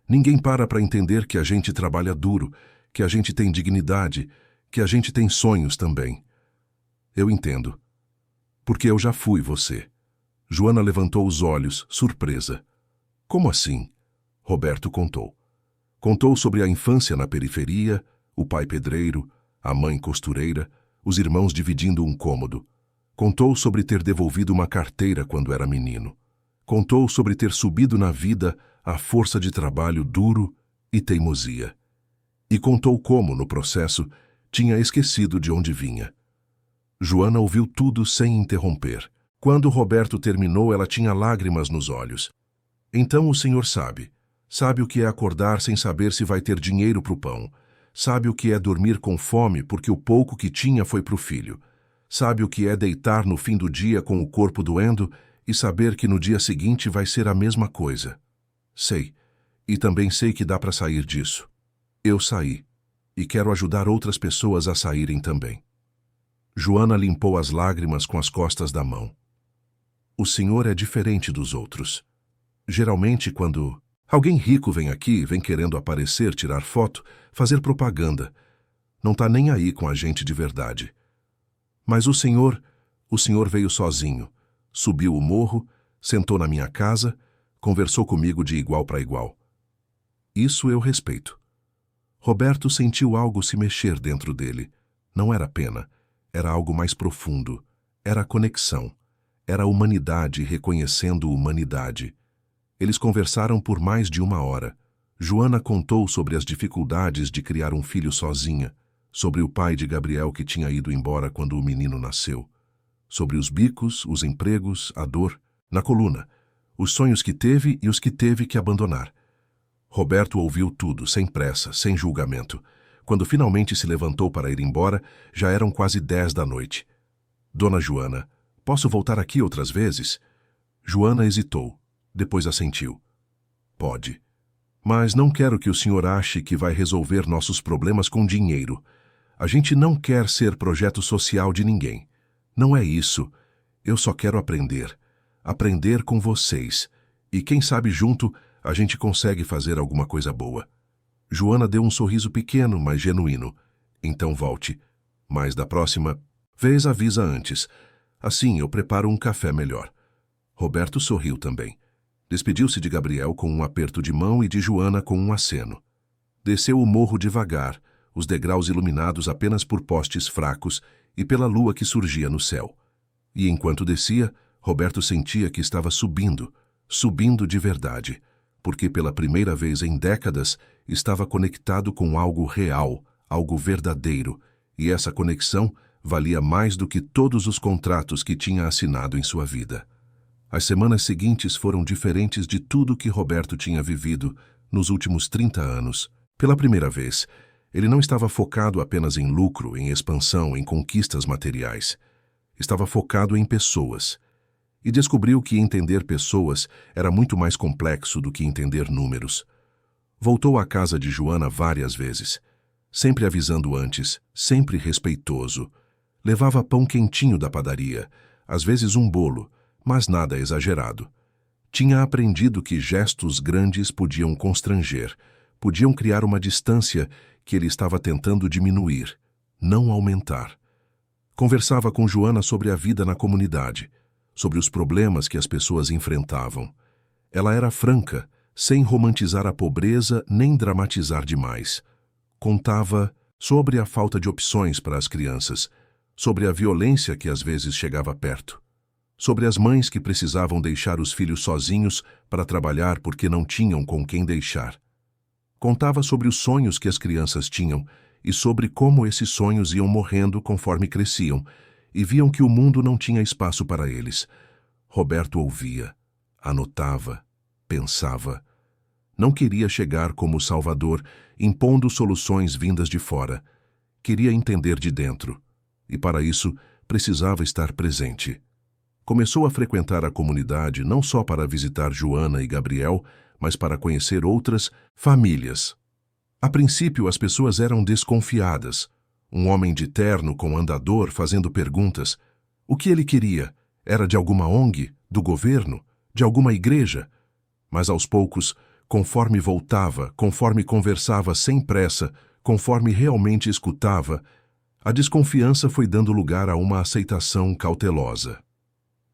S1: Ninguém para entender que a gente trabalha duro, que a gente tem dignidade, que a gente tem sonhos também. Eu entendo. Porque eu já fui você. Joana levantou os olhos, surpresa. Como assim? Roberto contou. Contou sobre a infância na periferia, o pai pedreiro, a mãe costureira, os irmãos dividindo um cômodo. Contou sobre ter devolvido uma carteira quando era menino. Contou sobre ter subido na vida à força de trabalho duro e teimosia. E contou como, no processo, tinha esquecido de onde vinha. Joana ouviu tudo sem interromper. Quando Roberto terminou, ela tinha lágrimas nos olhos. Então o senhor sabe. Sabe o que é acordar sem saber se vai ter dinheiro para o pão. Sabe o que é dormir com fome porque o pouco que tinha foi para o filho. Sabe o que é deitar no fim do dia com o corpo doendo e saber que no dia seguinte vai ser a mesma coisa. Sei. E também sei que dá para sair disso. Eu saí. E quero ajudar outras pessoas a saírem também. Joana limpou as lágrimas com as costas da mão. O senhor é diferente dos outros. Geralmente, quando alguém rico vem aqui, vem querendo aparecer, tirar foto, fazer propaganda. Não tá nem aí com a gente de verdade. Mas o senhor veio sozinho, subiu o morro, sentou na minha casa, conversou comigo de igual para igual. Isso eu respeito. Roberto sentiu algo se mexer dentro dele. Não era pena, era algo mais profundo. Era conexão. Era a humanidade reconhecendo humanidade. Eles conversaram por mais de 1 hora. Joana contou sobre as dificuldades de criar um filho sozinha, sobre o pai de Gabriel que tinha ido embora quando o menino nasceu, sobre os bicos, os empregos, a dor, na coluna, os sonhos que teve e os que teve que abandonar. Roberto ouviu tudo, sem pressa, sem julgamento. Quando finalmente se levantou para ir embora, já eram quase 10 da noite. Dona Joana, posso voltar aqui outras vezes? Joana hesitou, depois assentiu. Pode. Mas não quero que o senhor ache que vai resolver nossos problemas com dinheiro. A gente não quer ser projeto social de ninguém. Não é isso. Eu só quero aprender. Aprender com vocês. E quem sabe junto a gente consegue fazer alguma coisa boa. Joana deu um sorriso pequeno, mas genuíno. Então volte. Mas da próxima vez avisa antes. Assim eu preparo um café melhor. Roberto sorriu também. Despediu-se de Gabriel com um aperto de mão e de Joana com um aceno. Desceu o morro devagar, os degraus iluminados apenas por postes fracos e pela lua que surgia no céu. E enquanto descia, Roberto sentia que estava subindo, subindo de verdade, porque pela primeira vez em décadas estava conectado com algo real, algo verdadeiro, e essa conexão valia mais do que todos os contratos que tinha assinado em sua vida. As semanas seguintes foram diferentes de tudo que Roberto tinha vivido nos últimos 30 anos. Pela primeira vez, ele não estava focado apenas em lucro, em expansão, em conquistas materiais. Estava focado em pessoas. E descobriu que entender pessoas era muito mais complexo do que entender números. Voltou à casa de Joana várias vezes, sempre avisando antes, sempre respeitoso. Levava pão quentinho da padaria, às vezes um bolo, mas nada exagerado. Tinha aprendido que gestos grandes podiam constranger, podiam criar uma distância que ele estava tentando diminuir, não aumentar. Conversava com Joana sobre a vida na comunidade, sobre os problemas que as pessoas enfrentavam. Ela era franca, sem romantizar a pobreza nem dramatizar demais. Contava sobre a falta de opções para as crianças, sobre a violência que às vezes chegava perto, sobre as mães que precisavam deixar os filhos sozinhos para trabalhar porque não tinham com quem deixar. Contava sobre os sonhos que as crianças tinham e sobre como esses sonhos iam morrendo conforme cresciam e viam que o mundo não tinha espaço para eles. Roberto ouvia, anotava, pensava. Não queria chegar como Salvador, impondo soluções vindas de fora. Queria entender de dentro. E para isso, precisava estar presente. Começou a frequentar a comunidade não só para visitar Joana e Gabriel, mas para conhecer outras famílias. A princípio, as pessoas eram desconfiadas. Um homem de terno com andador fazendo perguntas. O que ele queria? Era de alguma ONG? Do governo? De alguma igreja? Mas aos poucos, conforme voltava, conforme conversava sem pressa, conforme realmente escutava, a desconfiança foi dando lugar a uma aceitação cautelosa.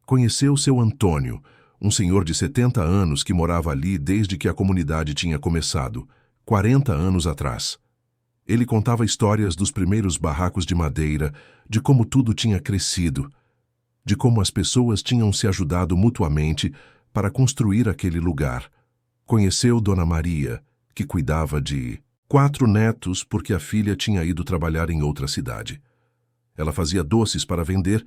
S1: Conheceu seu Antônio, um senhor de 70 anos que morava ali desde que a comunidade tinha começado, 40 anos atrás. Ele contava histórias dos primeiros barracos de madeira, de como tudo tinha crescido, de como as pessoas tinham se ajudado mutuamente para construir aquele lugar. Conheceu Dona Maria, que cuidava de 4 netos porque a filha tinha ido trabalhar em outra cidade. Ela fazia doces para vender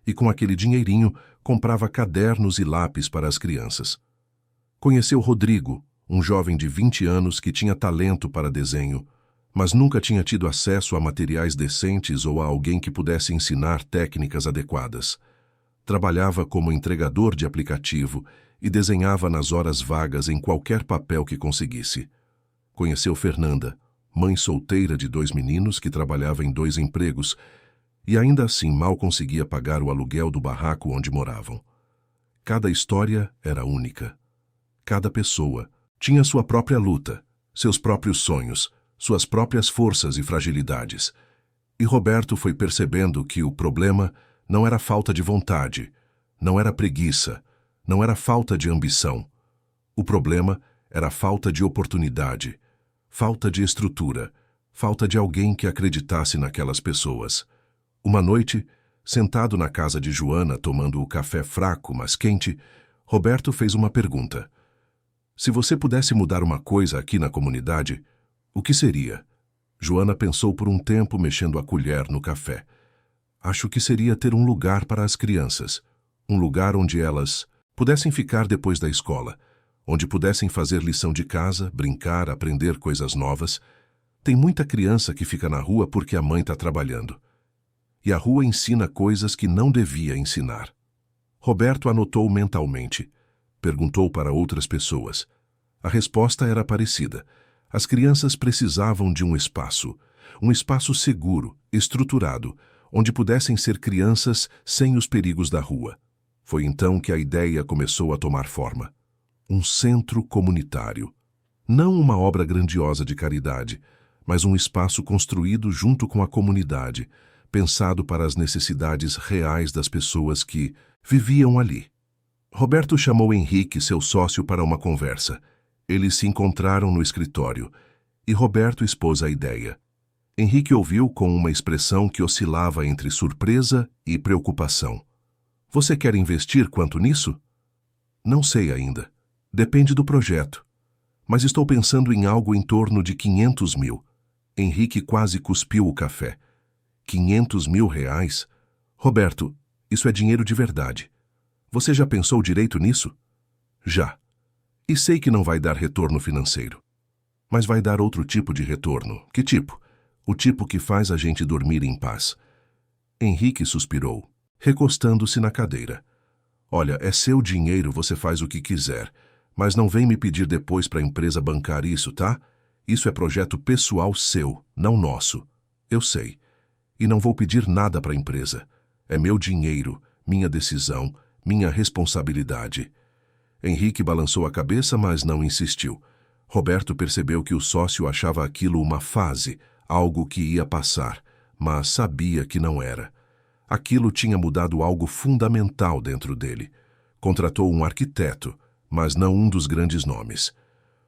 S1: e com aquele dinheirinho comprava cadernos e lápis para as crianças. Conheceu Rodrigo, um jovem de 20 anos que tinha talento para desenho, mas nunca tinha tido acesso a materiais decentes ou a alguém que pudesse ensinar técnicas adequadas. Trabalhava como entregador de aplicativo e desenhava nas horas vagas em qualquer papel que conseguisse. Conheceu Fernanda, mãe solteira de 2 meninos que trabalhava em 2 empregos e ainda assim mal conseguia pagar o aluguel do barraco onde moravam. Cada história era única. Cada pessoa tinha sua própria luta, seus próprios sonhos, suas próprias forças e fragilidades. E Roberto foi percebendo que o problema não era falta de vontade, não era preguiça, não era falta de ambição. O problema era falta de oportunidade, falta de estrutura, falta de alguém que acreditasse naquelas pessoas. Uma noite, sentado na casa de Joana tomando o café fraco, mas quente, Roberto fez uma pergunta. Se você pudesse mudar uma coisa aqui na comunidade, o que seria? Joana pensou por um tempo mexendo a colher no café. Acho que seria ter um lugar para as crianças, um lugar onde elas pudessem ficar depois da escola, onde pudessem fazer lição de casa, brincar, aprender coisas novas. Tem muita criança que fica na rua porque a mãe está trabalhando. E a rua ensina coisas que não devia ensinar. Roberto anotou mentalmente. Perguntou para outras pessoas. A resposta era parecida. As crianças precisavam de um espaço seguro, estruturado, onde pudessem ser crianças sem os perigos da rua. Foi então que a ideia começou a tomar forma. Um centro comunitário. Não uma obra grandiosa de caridade, mas um espaço construído junto com a comunidade, pensado para as necessidades reais das pessoas que viviam ali. Roberto chamou Henrique, seu sócio, para uma conversa. Eles se encontraram no escritório e Roberto expôs a ideia. Henrique ouviu com uma expressão que oscilava entre surpresa e preocupação. Você quer investir quanto nisso? Não sei ainda. Depende do projeto. Mas estou pensando em algo em torno de 500 mil. Henrique quase cuspiu o café. 500 mil reais? Roberto, isso é dinheiro de verdade. Você já pensou direito nisso? Já. E sei que não vai dar retorno financeiro. Mas vai dar outro tipo de retorno. Que tipo? O tipo que faz a gente dormir em paz. Henrique suspirou, recostando-se na cadeira. Olha, é seu dinheiro, você faz o que quiser. Mas não vem me pedir depois para a empresa bancar isso, tá? Isso é projeto pessoal seu, não nosso. Eu sei. E não vou pedir nada para a empresa. É meu dinheiro, minha decisão, minha responsabilidade. Henrique balançou a cabeça, mas não insistiu. Roberto percebeu que o sócio achava aquilo uma fase, algo que ia passar, mas sabia que não era. Aquilo tinha mudado algo fundamental dentro dele. Contratou um arquiteto, mas não um dos grandes nomes.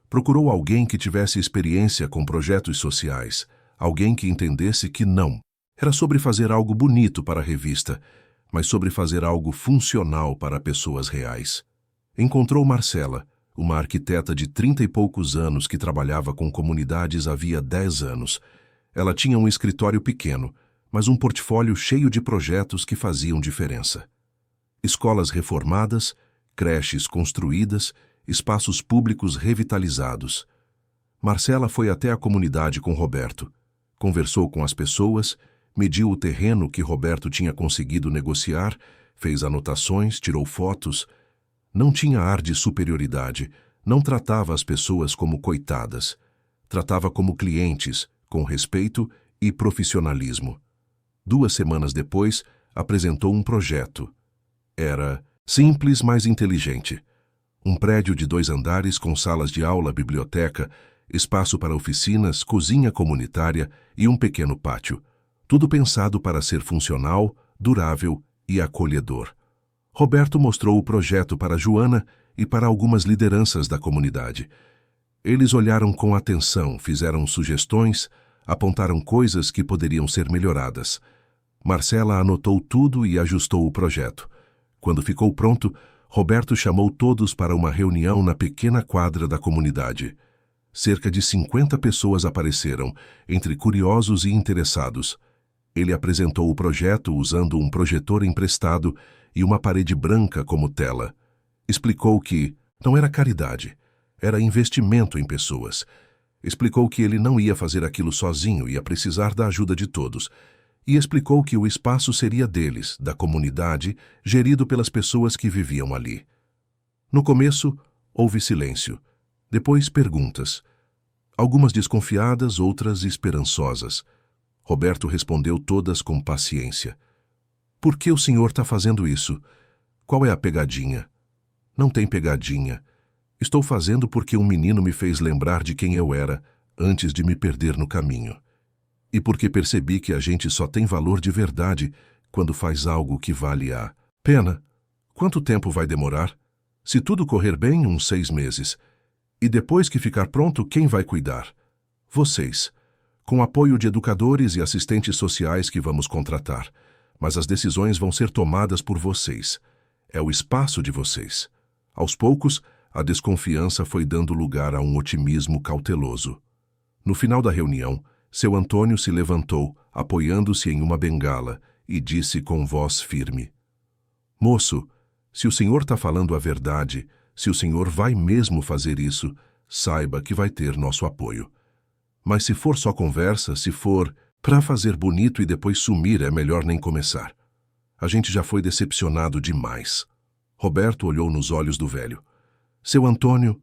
S1: Procurou alguém que tivesse experiência com projetos sociais, alguém que entendesse que não era sobre fazer algo bonito para a revista, mas sobre fazer algo funcional para pessoas reais. Encontrou Marcela, uma arquiteta de 30 e poucos anos que trabalhava com comunidades havia 10 anos. Ela tinha um escritório pequeno, mas um portfólio cheio de projetos que faziam diferença. Escolas reformadas, creches construídas, espaços públicos revitalizados. Marcela foi até a comunidade com Roberto, conversou com as pessoas, mediu o terreno que Roberto tinha conseguido negociar, fez anotações, tirou fotos. Não tinha ar de superioridade, não tratava as pessoas como coitadas. Tratava como clientes, com respeito e profissionalismo. 2 semanas depois, apresentou um projeto. Era simples, mas inteligente. Um prédio de 2 andares com salas de aula, biblioteca, espaço para oficinas, cozinha comunitária e um pequeno pátio. Tudo pensado para ser funcional, durável e acolhedor. Roberto mostrou o projeto para Joana e para algumas lideranças da comunidade. Eles olharam com atenção, fizeram sugestões, apontaram coisas que poderiam ser melhoradas. Marcela anotou tudo e ajustou o projeto. Quando ficou pronto, Roberto chamou todos para uma reunião na pequena quadra da comunidade. Cerca de 50 pessoas apareceram, entre curiosos e interessados. Ele apresentou o projeto usando um projetor emprestado e uma parede branca como tela. Explicou que não era caridade, era investimento em pessoas. Explicou que ele não ia fazer aquilo sozinho, ia precisar da ajuda de todos. E explicou que o espaço seria deles, da comunidade, gerido pelas pessoas que viviam ali. No começo, houve silêncio. Depois, perguntas. Algumas desconfiadas, outras esperançosas. Roberto respondeu todas com paciência. Por que o senhor está fazendo isso? Qual é a pegadinha? Não tem pegadinha. Estou fazendo porque um menino me fez lembrar de quem eu era antes de me perder no caminho. E porque percebi que a gente só tem valor de verdade quando faz algo que vale a pena. Quanto tempo vai demorar? Se tudo correr bem, uns 6 meses. E depois que ficar pronto, quem vai cuidar? Vocês. Com apoio de educadores e assistentes sociais que vamos contratar. Mas as decisões vão ser tomadas por vocês. É o espaço de vocês. Aos poucos, a desconfiança foi dando lugar a um otimismo cauteloso. No final da reunião, seu Antônio se levantou, apoiando-se em uma bengala, e disse com voz firme: Moço, se o senhor está falando a verdade, se o senhor vai mesmo fazer isso, saiba que vai ter nosso apoio. Mas se for só conversa, se for para fazer bonito e depois sumir, é melhor nem começar. A gente já foi decepcionado demais. Roberto olhou nos olhos do velho. Seu Antônio,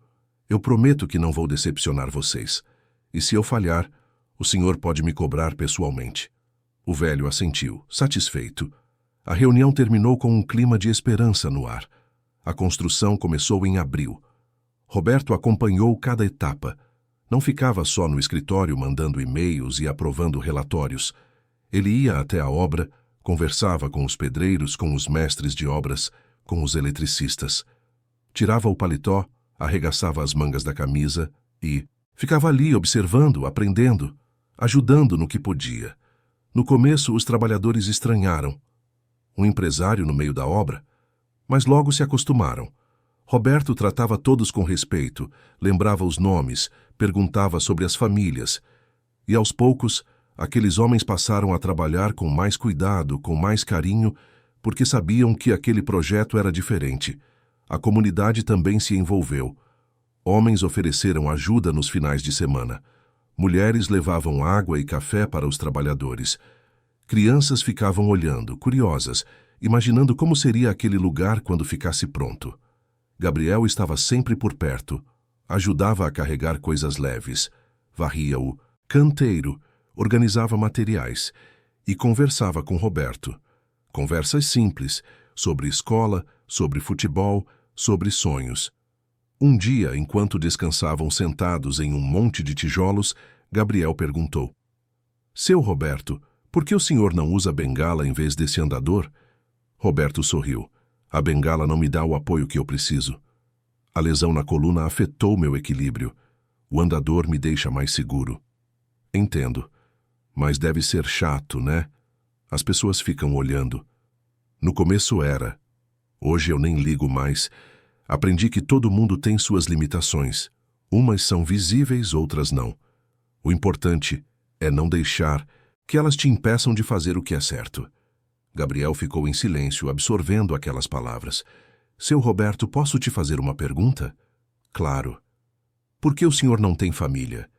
S1: eu prometo que não vou decepcionar vocês. E se eu falhar, o senhor pode me cobrar pessoalmente. O velho assentiu, satisfeito. A reunião terminou com um clima de esperança no ar. A construção começou em abril. Roberto acompanhou cada etapa. Não ficava só no escritório mandando e-mails e aprovando relatórios. Ele ia até a obra, conversava com os pedreiros, com os mestres de obras, com os eletricistas. Tirava o paletó, arregaçava as mangas da camisa e ficava ali observando, aprendendo, ajudando no que podia. No começo, os trabalhadores estranharam. Um empresário no meio da obra? Mas logo se acostumaram. Roberto tratava todos com respeito, lembrava os nomes, perguntava sobre as famílias. E aos poucos, aqueles homens passaram a trabalhar com mais cuidado, com mais carinho, porque sabiam que aquele projeto era diferente. A comunidade também se envolveu. Homens ofereceram ajuda nos finais de semana. Mulheres levavam água e café para os trabalhadores. Crianças ficavam olhando, curiosas, imaginando como seria aquele lugar quando ficasse pronto. Gabriel estava sempre por perto. Ajudava a carregar coisas leves. Varria o canteiro, organizava materiais e conversava com Roberto. Conversas simples, sobre escola, sobre futebol, sobre sonhos. Um dia, enquanto descansavam sentados em um monte de tijolos, Gabriel perguntou: Seu Roberto, por que o senhor não usa bengala em vez desse andador? Roberto sorriu. A bengala não me dá o apoio que eu preciso. A lesão na coluna afetou meu equilíbrio. O andador me deixa mais seguro. Entendo. Mas deve ser chato, né? As pessoas ficam olhando. No começo era. Hoje eu nem ligo mais. Aprendi que todo mundo tem suas limitações. Umas são visíveis, outras não. O importante é não deixar que elas te impeçam de fazer o que é certo. Gabriel ficou em silêncio, absorvendo aquelas palavras. Seu Roberto, posso te fazer uma pergunta? Claro. Por que o senhor não tem família?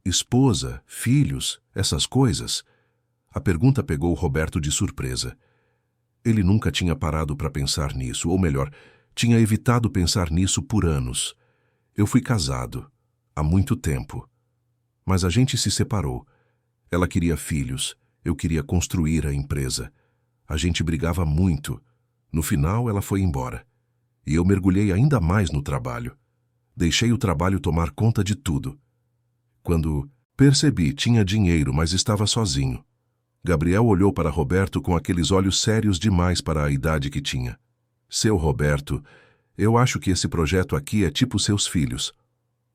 S1: Esposa, filhos, essas coisas? A pergunta pegou Roberto de surpresa. Ele nunca tinha parado para pensar nisso, ou melhor, tinha evitado pensar nisso por anos. Eu fui casado, há muito tempo. Mas a gente se separou. Ela queria filhos, eu queria construir a empresa. A gente brigava muito. No final, ela foi embora. E eu mergulhei ainda mais no trabalho. Deixei o trabalho tomar conta de tudo. Quando percebi, tinha dinheiro, mas estava sozinho. Gabriel olhou para Roberto com aqueles olhos sérios demais para a idade que tinha. Seu Roberto, eu acho que esse projeto aqui é tipo seus filhos.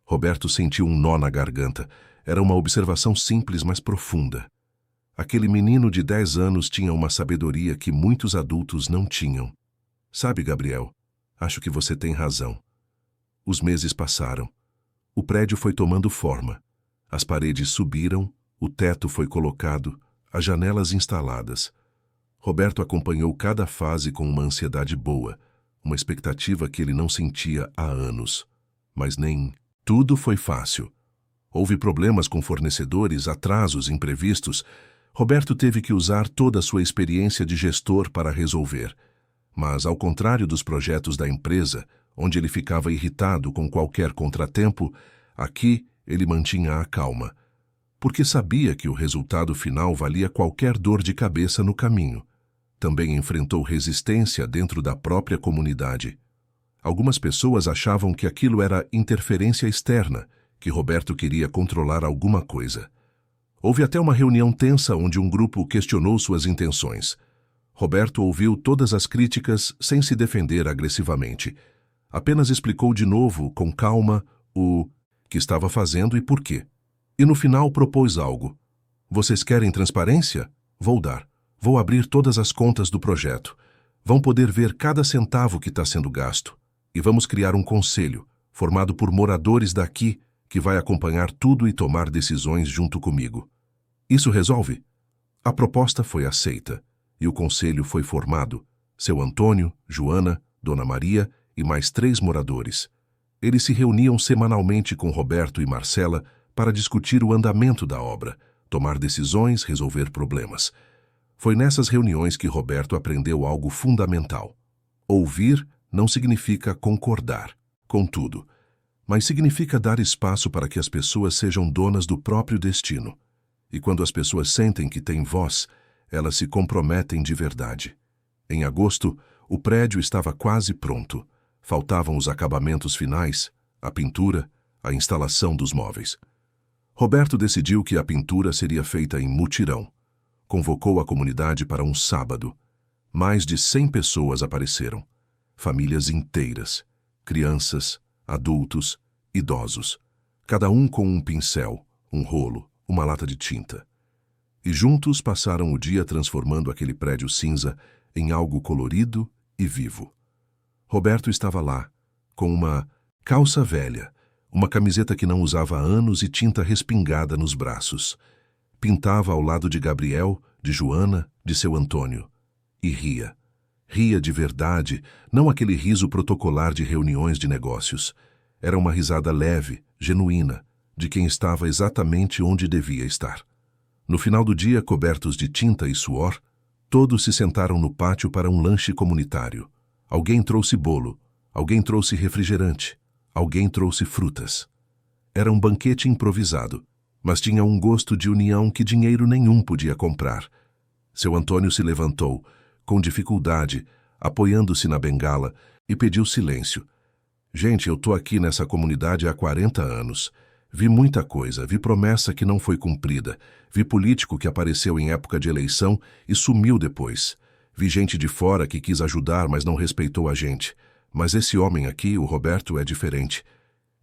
S1: Roberto sentiu um nó na garganta. Era uma observação simples, mas profunda. Aquele menino de 10 anos tinha uma sabedoria que muitos adultos não tinham. Sabe, Gabriel, acho que você tem razão. Os meses passaram. O prédio foi tomando forma. As paredes subiram, o teto foi colocado, as janelas instaladas. Roberto acompanhou cada fase com uma ansiedade boa, uma expectativa que ele não sentia há anos. Mas nem tudo foi fácil. Houve problemas com fornecedores, atrasos, imprevistos. Roberto teve que usar toda a sua experiência de gestor para resolver. Mas, ao contrário dos projetos da empresa, onde ele ficava irritado com qualquer contratempo, aqui ele mantinha a calma, porque sabia que o resultado final valia qualquer dor de cabeça no caminho. Também enfrentou resistência dentro da própria comunidade. Algumas pessoas achavam que aquilo era interferência externa, que Roberto queria controlar alguma coisa. Houve até uma reunião tensa onde um grupo questionou suas intenções. Roberto ouviu todas as críticas sem se defender agressivamente. Apenas explicou de novo, com calma, o que estava fazendo e por quê. E no final propôs algo. Vocês querem transparência? Vou dar. Vou abrir todas as contas do projeto. Vão poder ver cada centavo que está sendo gasto. E vamos criar um conselho, formado por moradores daqui, que vai acompanhar tudo e tomar decisões junto comigo. Isso resolve? A proposta foi aceita, e o conselho foi formado. Seu Antônio, Joana, Dona Maria e mais 3 moradores. Eles se reuniam semanalmente com Roberto e Marcela para discutir o andamento da obra, tomar decisões, resolver problemas. Foi nessas reuniões que Roberto aprendeu algo fundamental. Ouvir não significa concordar com tudo, mas significa dar espaço para que as pessoas sejam donas do próprio destino. E quando as pessoas sentem que têm voz, elas se comprometem de verdade. Em agosto, o prédio estava quase pronto. Faltavam os acabamentos finais, a pintura, a instalação dos móveis. Roberto decidiu que a pintura seria feita em mutirão. Convocou a comunidade para um sábado. Mais de 100 pessoas apareceram. Famílias inteiras, crianças, adultos, idosos. Cada um com um pincel, um rolo, uma lata de tinta. E juntos passaram o dia transformando aquele prédio cinza em algo colorido e vivo. Roberto estava lá, com uma calça velha, uma camiseta que não usava há anos e tinta respingada nos braços. Pintava ao lado de Gabriel, de Joana, de seu Antônio. E ria. Ria de verdade, não aquele riso protocolar de reuniões de negócios. Era uma risada leve, genuína, de quem estava exatamente onde devia estar. No final do dia, cobertos de tinta e suor, todos se sentaram no pátio para um lanche comunitário. Alguém trouxe bolo, alguém trouxe refrigerante, alguém trouxe frutas. Era um banquete improvisado, mas tinha um gosto de união que dinheiro nenhum podia comprar. Seu Antônio se levantou, com dificuldade, apoiando-se na bengala, e pediu silêncio. Gente, eu tô aqui nessa comunidade há 40 anos. Vi muita coisa, vi promessa que não foi cumprida, vi político que apareceu em época de eleição e sumiu depois. Vi gente de fora que quis ajudar, mas não respeitou a gente. Mas esse homem aqui, o Roberto, é diferente.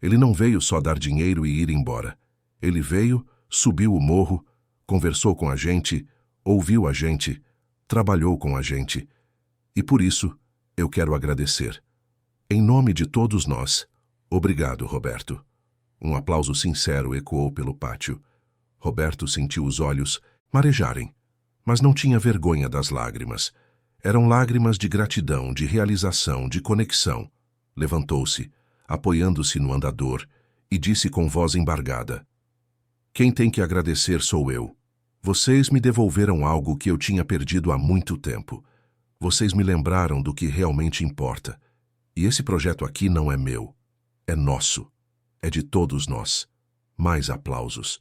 S1: Ele não veio só dar dinheiro e ir embora. Ele veio, subiu o morro, conversou com a gente, ouviu a gente, trabalhou com a gente. E por isso, eu quero agradecer. Em nome de todos nós, obrigado, Roberto. Um aplauso sincero ecoou pelo pátio. Roberto sentiu os olhos marejarem, mas não tinha vergonha das lágrimas. Eram lágrimas de gratidão, de realização, de conexão. Levantou-se, apoiando-se no andador, e disse com voz embargada: Quem tem que agradecer sou eu. Vocês me devolveram algo que eu tinha perdido há muito tempo. Vocês me lembraram do que realmente importa. E esse projeto aqui não é meu. É nosso. É de todos nós. Mais aplausos.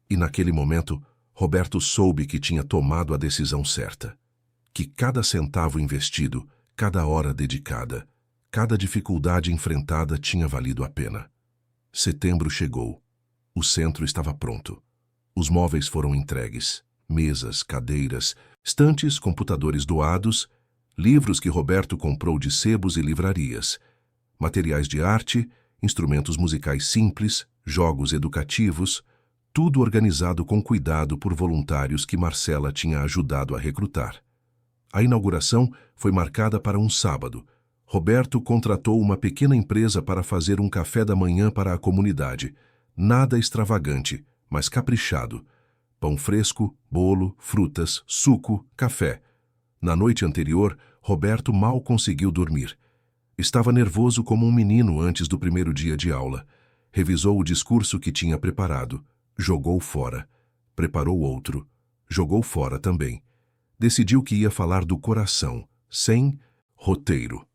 S1: E naquele momento, Roberto soube que tinha tomado a decisão certa. Que cada centavo investido, cada hora dedicada, cada dificuldade enfrentada tinha valido a pena. Setembro chegou. O centro estava pronto. Os móveis foram entregues. Mesas, cadeiras, estantes, computadores doados, livros que Roberto comprou de sebos e livrarias, materiais de arte, instrumentos musicais simples, jogos educativos, tudo organizado com cuidado por voluntários que Marcela tinha ajudado a recrutar. A inauguração foi marcada para um sábado. Roberto contratou uma pequena empresa para fazer um café da manhã para a comunidade. Nada extravagante, mas caprichado. Pão fresco, bolo, frutas, suco, café. Na noite anterior, Roberto mal conseguiu dormir. Estava nervoso como um menino antes do primeiro dia de aula. Revisou o discurso que tinha preparado. Jogou fora. Preparou outro. Jogou fora também. Decidiu que ia falar do coração, sem roteiro.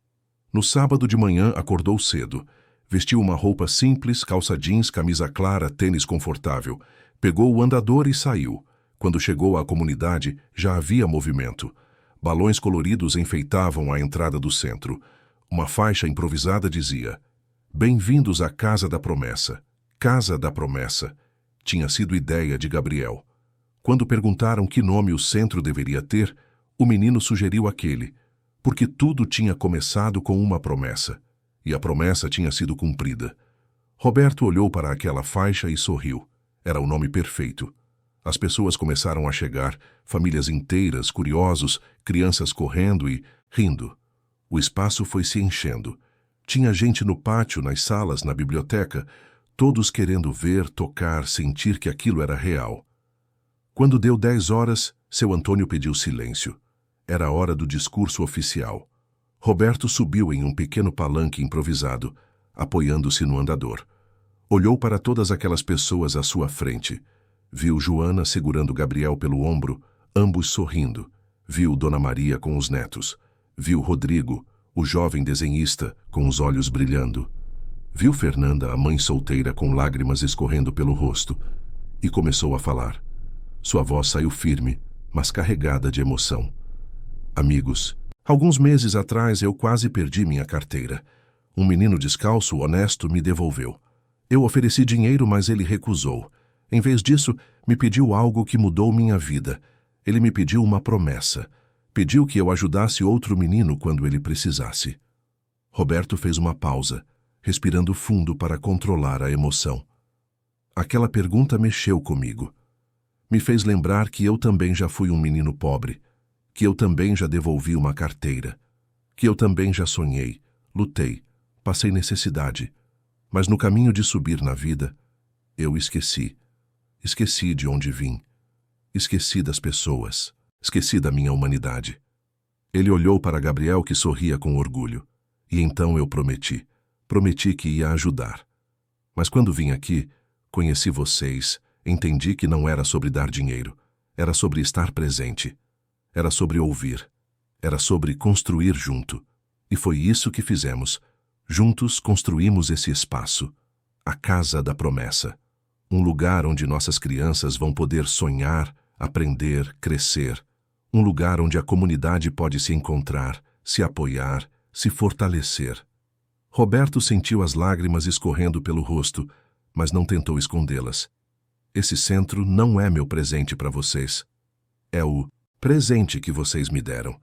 S1: No sábado de manhã, acordou cedo. Vestiu uma roupa simples, calça jeans, camisa clara, tênis confortável. Pegou o andador e saiu. Quando chegou à comunidade, já havia movimento. Balões coloridos enfeitavam a entrada do centro. Uma faixa improvisada dizia: Bem-vindos à Casa da Promessa. Casa da Promessa. Tinha sido ideia de Gabriel. Quando perguntaram que nome o centro deveria ter, o menino sugeriu aquele, porque tudo tinha começado com uma promessa, e a promessa tinha sido cumprida. Roberto olhou para aquela faixa e sorriu. Era o nome perfeito. As pessoas começaram a chegar, famílias inteiras, curiosos, crianças correndo e rindo. O espaço foi se enchendo. Tinha gente no pátio, nas salas, na biblioteca, todos querendo ver, tocar, sentir que aquilo era real. Quando deu 10 horas, seu Antônio pediu silêncio. Era a hora do discurso oficial. Roberto subiu em um pequeno palanque improvisado, apoiando-se no andador. Olhou para todas aquelas pessoas à sua frente. Viu Joana segurando Gabriel pelo ombro, ambos sorrindo. Viu Dona Maria com os netos. Viu Rodrigo, o jovem desenhista, com os olhos brilhando. Viu Fernanda, a mãe solteira, com lágrimas escorrendo pelo rosto. E começou a falar. Sua voz saiu firme, mas carregada de emoção. Amigos, alguns meses atrás eu quase perdi minha carteira. Um menino descalço, honesto, me devolveu. Eu ofereci dinheiro, mas ele recusou. Em vez disso, me pediu algo que mudou minha vida. Ele me pediu uma promessa. Pediu que eu ajudasse outro menino quando ele precisasse. Roberto fez uma pausa, respirando fundo para controlar a emoção. Aquela pergunta mexeu comigo. Me fez lembrar que eu também já fui um menino pobre, que eu também já devolvi uma carteira, que eu também já sonhei, lutei, passei necessidade, mas no caminho de subir na vida, eu esqueci. Esqueci de onde vim. Esqueci das pessoas. Esqueci da minha humanidade. Ele olhou para Gabriel, que sorria com orgulho. E então eu prometi. Prometi que ia ajudar. Mas quando vim aqui, conheci vocês, entendi que não era sobre dar dinheiro. Era sobre estar presente. Era sobre ouvir. Era sobre construir junto. E foi isso que fizemos. Juntos construímos esse espaço. A Casa da Promessa. Um lugar onde nossas crianças vão poder sonhar, aprender, crescer. Um lugar onde a comunidade pode se encontrar, se apoiar, se fortalecer. Roberto sentiu as lágrimas escorrendo pelo rosto, mas não tentou escondê-las. Esse centro não é meu presente para vocês. É o presente que vocês me deram,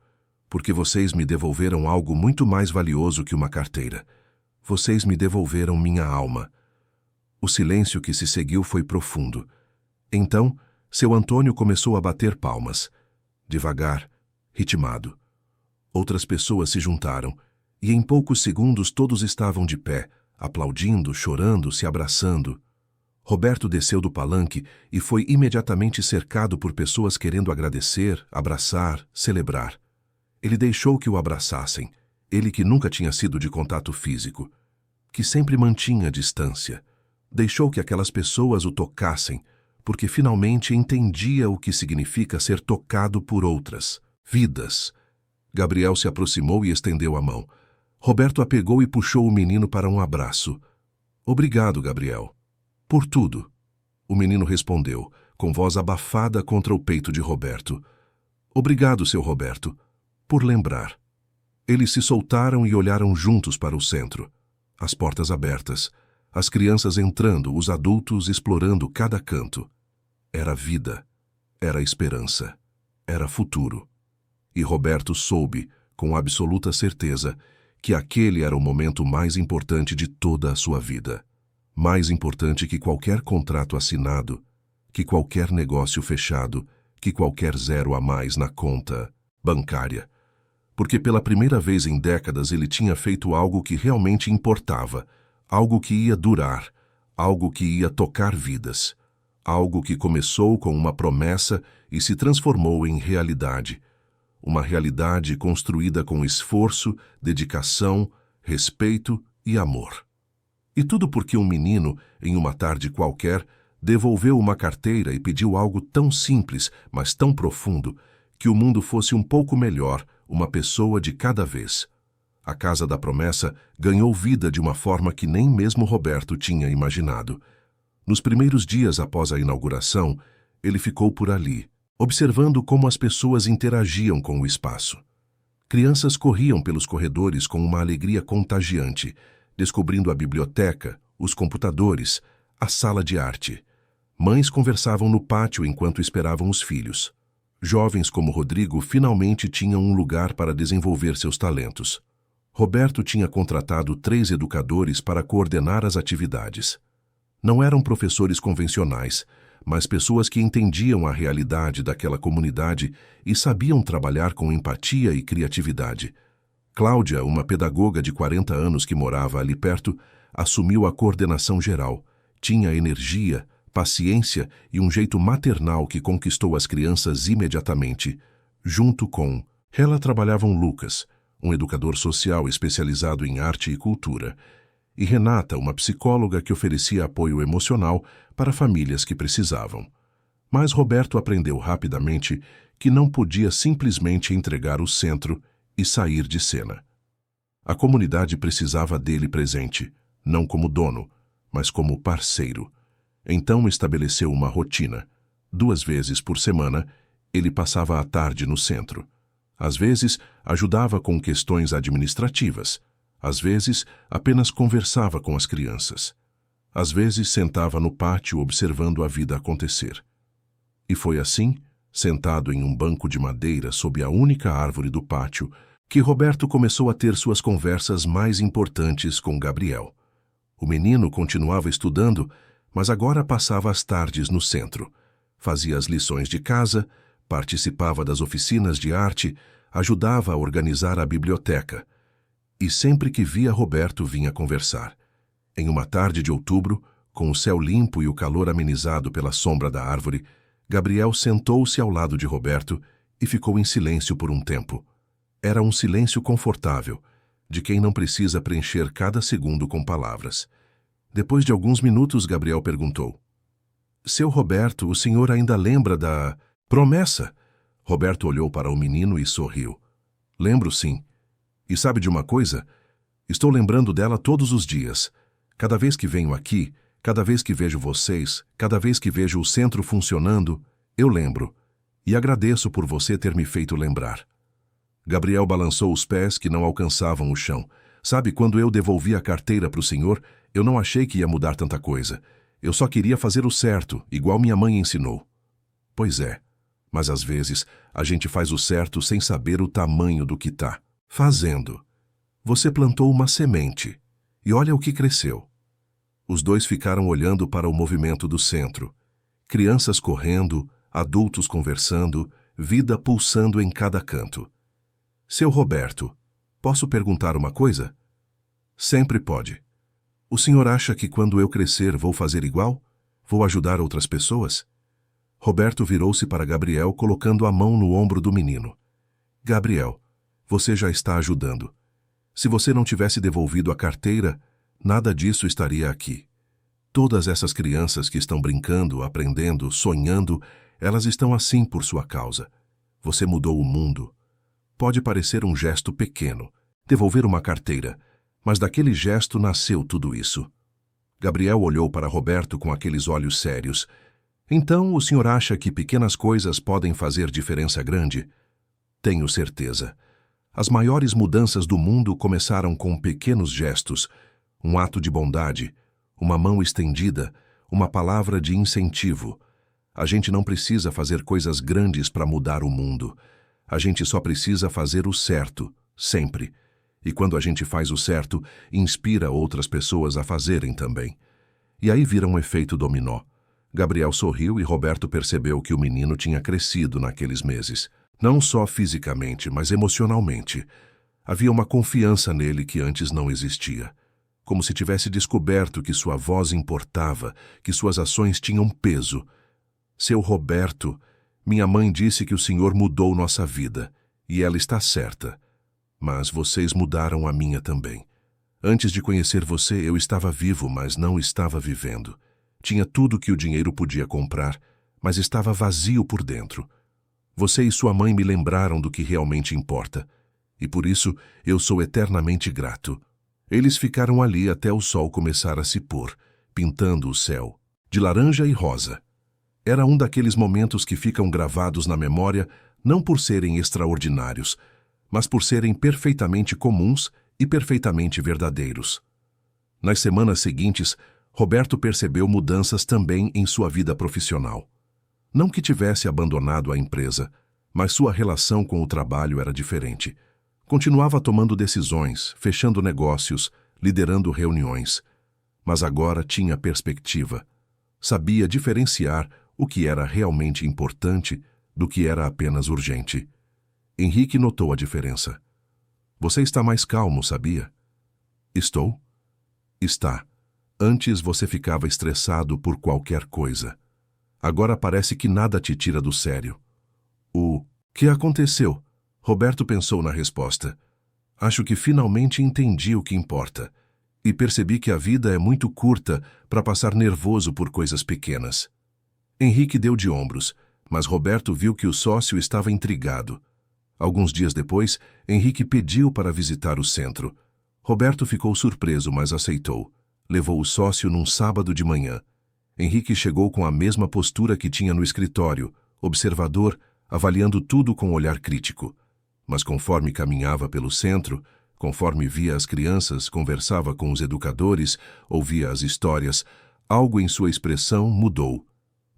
S1: porque vocês me devolveram algo muito mais valioso que uma carteira. Vocês me devolveram minha alma. O silêncio que se seguiu foi profundo. Então, seu Antônio começou a bater palmas. Devagar, ritmado. Outras pessoas se juntaram, e em poucos segundos todos estavam de pé, aplaudindo, chorando, se abraçando. Roberto desceu do palanque e foi imediatamente cercado por pessoas querendo agradecer, abraçar, celebrar. Ele deixou que o abraçassem, ele que nunca tinha sido de contato físico, que sempre mantinha distância. Deixou que aquelas pessoas o tocassem, porque finalmente entendia o que significa ser tocado por outras vidas. Gabriel se aproximou e estendeu a mão. Roberto a pegou e puxou o menino para um abraço. Obrigado, Gabriel. Por tudo. O menino respondeu, com voz abafada contra o peito de Roberto. Obrigado, seu Roberto, por lembrar. Eles se soltaram e olharam juntos para o centro. As portas abertas. As crianças entrando, os adultos explorando cada canto. Era vida, era esperança, era futuro. E Roberto soube, com absoluta certeza, que aquele era o momento mais importante de toda a sua vida. Mais importante que qualquer contrato assinado, que qualquer negócio fechado, que qualquer zero a mais na conta bancária. Porque pela primeira vez em décadas ele tinha feito algo que realmente importava, algo que ia durar, algo que ia tocar vidas, algo que começou com uma promessa e se transformou em realidade. Uma realidade construída com esforço, dedicação, respeito e amor. E tudo porque um menino, em uma tarde qualquer, devolveu uma carteira e pediu algo tão simples, mas tão profundo, que o mundo fosse um pouco melhor, uma pessoa de cada vez. A Casa da Promessa ganhou vida de uma forma que nem mesmo Roberto tinha imaginado. Nos primeiros dias após a inauguração, ele ficou por ali, observando como as pessoas interagiam com o espaço. Crianças corriam pelos corredores com uma alegria contagiante, descobrindo a biblioteca, os computadores, a sala de arte. Mães conversavam no pátio enquanto esperavam os filhos. Jovens como Rodrigo finalmente tinham um lugar para desenvolver seus talentos. Roberto tinha contratado 3 educadores para coordenar as atividades. Não eram professores convencionais, mas pessoas que entendiam a realidade daquela comunidade e sabiam trabalhar com empatia e criatividade. Cláudia, uma pedagoga de 40 anos que morava ali perto, assumiu a coordenação geral. Tinha energia, paciência e um jeito maternal que conquistou as crianças imediatamente. Junto com ela trabalhavam Lucas, um educador social especializado em arte e cultura, e Renata, uma psicóloga que oferecia apoio emocional para famílias que precisavam. Mas Roberto aprendeu rapidamente que não podia simplesmente entregar o centro e sair de cena. A comunidade precisava dele presente, não como dono, mas como parceiro. Então estabeleceu uma rotina. 2 vezes por semana, ele passava a tarde no centro. Às vezes, ajudava com questões administrativas. Às vezes, apenas conversava com as crianças. Às vezes, sentava no pátio observando a vida acontecer. E foi assim, sentado em um banco de madeira sob a única árvore do pátio, que Roberto começou a ter suas conversas mais importantes com Gabriel. O menino continuava estudando, mas agora passava as tardes no centro. Fazia as lições de casa, participava das oficinas de arte, ajudava a organizar a biblioteca. E sempre que via Roberto vinha conversar. Em uma tarde de outubro, com o céu limpo e o calor amenizado pela sombra da árvore, Gabriel sentou-se ao lado de Roberto e ficou em silêncio por um tempo. Era um silêncio confortável, de quem não precisa preencher cada segundo com palavras. Depois de alguns minutos, Gabriel perguntou: "Seu Roberto, o senhor ainda lembra da promessa?" Roberto olhou para o menino e sorriu. "Lembro, sim. E sabe de uma coisa? Estou lembrando dela todos os dias. Cada vez que venho aqui, cada vez que vejo vocês, cada vez que vejo o centro funcionando, eu lembro. E agradeço por você ter me feito lembrar." Gabriel balançou os pés que não alcançavam o chão. "Sabe, quando eu devolvi a carteira para o senhor, eu não achei que ia mudar tanta coisa. Eu só queria fazer o certo, igual minha mãe ensinou." "Pois é, mas às vezes a gente faz o certo sem saber o tamanho do que está fazendo. Você plantou uma semente, e olha o que cresceu." Os dois ficaram olhando para o movimento do centro. Crianças correndo, adultos conversando, vida pulsando em cada canto. "Seu Roberto, posso perguntar uma coisa?" "Sempre pode." "O senhor acha que quando eu crescer vou fazer igual? Vou ajudar outras pessoas?" Roberto virou-se para Gabriel, colocando a mão no ombro do menino. "Gabriel, você já está ajudando. Se você não tivesse devolvido a carteira, nada disso estaria aqui. Todas essas crianças que estão brincando, aprendendo, sonhando, elas estão assim por sua causa. Você mudou o mundo. Pode parecer um gesto pequeno, devolver uma carteira, mas daquele gesto nasceu tudo isso." Gabriel olhou para Roberto com aqueles olhos sérios. "Então o senhor acha que pequenas coisas podem fazer diferença grande?" "Tenho certeza. As maiores mudanças do mundo começaram com pequenos gestos, um ato de bondade, uma mão estendida, uma palavra de incentivo. A gente não precisa fazer coisas grandes para mudar o mundo. A gente só precisa fazer o certo, sempre. E quando a gente faz o certo, inspira outras pessoas a fazerem também." E aí vira um efeito dominó. Gabriel sorriu e Roberto percebeu que o menino tinha crescido naqueles meses. Não só fisicamente, mas emocionalmente. Havia uma confiança nele que antes não existia. Como se tivesse descoberto que sua voz importava, que suas ações tinham peso. "Seu Roberto, minha mãe disse que o senhor mudou nossa vida, e ela está certa. Mas vocês mudaram a minha também. Antes de conhecer você, eu estava vivo, mas não estava vivendo. Tinha tudo que o dinheiro podia comprar, mas estava vazio por dentro. Você e sua mãe me lembraram do que realmente importa, e por isso eu sou eternamente grato." Eles ficaram ali até o sol começar a se pôr, pintando o céu, de laranja e rosa. Era um daqueles momentos que ficam gravados na memória, não por serem extraordinários, mas por serem perfeitamente comuns e perfeitamente verdadeiros. Nas semanas seguintes, Roberto percebeu mudanças também em sua vida profissional. Não que tivesse abandonado a empresa, mas sua relação com o trabalho era diferente. Continuava tomando decisões, fechando negócios, liderando reuniões. Mas agora tinha perspectiva. Sabia diferenciar o que era realmente importante do que era apenas urgente. Henrique notou a diferença. Você está mais calmo, sabia? Estou? Está. Antes você ficava estressado por qualquer coisa. Agora parece que nada te tira do sério. O que aconteceu? Roberto pensou na resposta. Acho que finalmente entendi o que importa. E percebi que a vida é muito curta para passar nervoso por coisas pequenas. Henrique deu de ombros, mas Roberto viu que o sócio estava intrigado. Alguns dias depois, Henrique pediu para visitar o centro. Roberto ficou surpreso, mas aceitou. Levou o sócio num sábado de manhã. Henrique chegou com a mesma postura que tinha no escritório, observador, avaliando tudo com um olhar crítico. Mas conforme caminhava pelo centro, conforme via as crianças, conversava com os educadores, ouvia as histórias, algo em sua expressão mudou.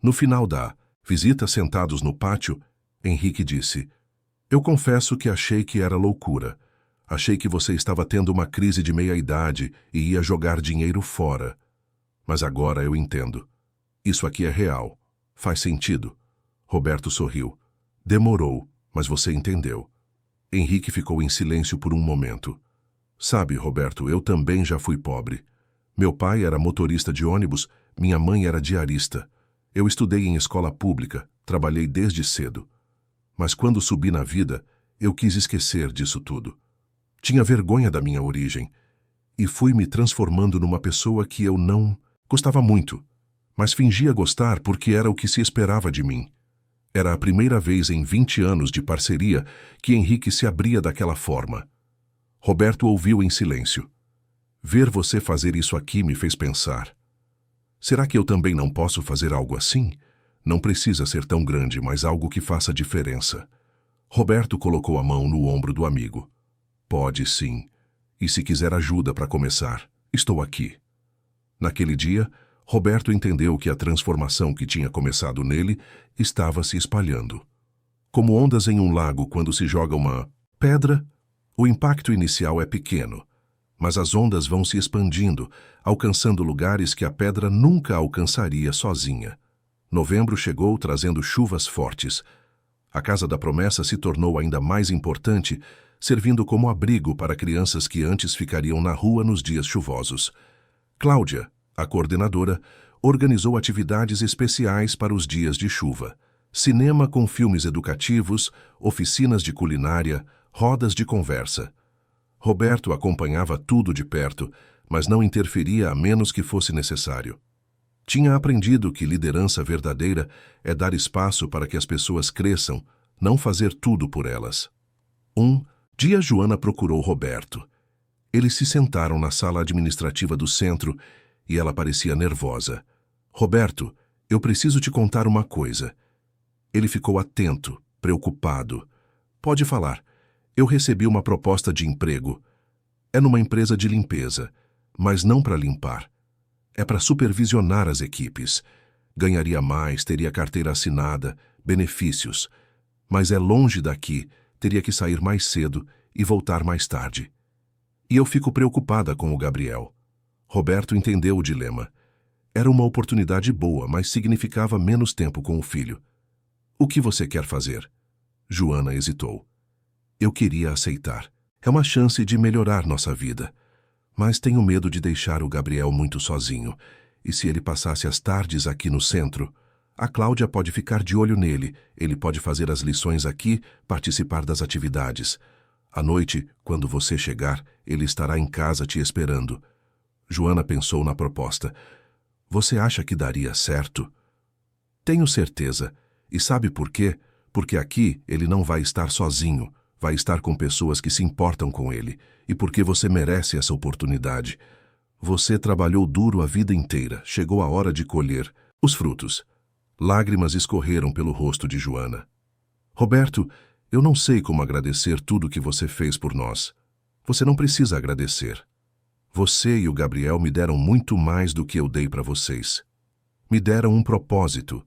S1: No final da visita, sentados no pátio, Henrique disse: Eu confesso que achei que era loucura. Achei que você estava tendo uma crise de meia-idade e ia jogar dinheiro fora. Mas agora eu entendo. Isso aqui é real. Faz sentido. Roberto sorriu. Demorou, mas você entendeu. Henrique ficou em silêncio por um momento. Sabe, Roberto, eu também já fui pobre. Meu pai era motorista de ônibus, minha mãe era diarista. Eu estudei em escola pública, trabalhei desde cedo. Mas quando subi na vida, eu quis esquecer disso tudo. Tinha vergonha da minha origem. E fui me transformando numa pessoa que eu não gostava muito, mas fingia gostar porque era o que se esperava de mim. Era a primeira vez em 20 anos de parceria que Henrique se abria daquela forma. Roberto ouviu em silêncio. Ver você fazer isso aqui me fez pensar. Será que eu também não posso fazer algo assim? Não precisa ser tão grande, mas algo que faça diferença. Roberto colocou a mão no ombro do amigo. Pode sim. E se quiser ajuda para começar, estou aqui. Naquele dia, Roberto entendeu que a transformação que tinha começado nele estava se espalhando. Como ondas em um lago quando se joga uma pedra, o impacto inicial é pequeno, mas as ondas vão se expandindo, alcançando lugares que a pedra nunca alcançaria sozinha. Novembro chegou trazendo chuvas fortes. A Casa da Promessa se tornou ainda mais importante, servindo como abrigo para crianças que antes ficariam na rua nos dias chuvosos. Cláudia, a coordenadora, organizou atividades especiais para os dias de chuva. Cinema com filmes educativos, oficinas de culinária, rodas de conversa. Roberto acompanhava tudo de perto, mas não interferia a menos que fosse necessário. Tinha aprendido que liderança verdadeira é dar espaço para que as pessoas cresçam, não fazer tudo por elas. Um dia Joana procurou Roberto. Eles se sentaram na sala administrativa do centro e ela parecia nervosa. Roberto, eu preciso te contar uma coisa. Ele ficou atento, preocupado. Pode falar. Eu recebi uma proposta de emprego. É numa empresa de limpeza, mas não para limpar. É para supervisionar as equipes. Ganharia mais, teria carteira assinada, benefícios. Mas é longe daqui, teria que sair mais cedo e voltar mais tarde. E eu fico preocupada com o Gabriel. Roberto entendeu o dilema. Era uma oportunidade boa, mas significava menos tempo com o filho. O que você quer fazer? Joana hesitou. Eu queria aceitar. É uma chance de melhorar nossa vida. Mas tenho medo de deixar o Gabriel muito sozinho. E se ele passasse as tardes aqui no centro? A Cláudia pode ficar de olho nele. Ele pode fazer as lições aqui, participar das atividades. À noite, quando você chegar, ele estará em casa te esperando. Joana pensou na proposta. Você acha que daria certo? Tenho certeza. E sabe por quê? Porque aqui ele não vai estar sozinho. Vai estar com pessoas que se importam com ele. E porque você merece essa oportunidade. Você trabalhou duro a vida inteira. Chegou a hora de colher os frutos. Lágrimas escorreram pelo rosto de Joana. Roberto, Eu não sei como agradecer tudo o que você fez por nós. Você não precisa agradecer. Você e o Gabriel me deram muito mais do que eu dei para vocês. Me deram um propósito.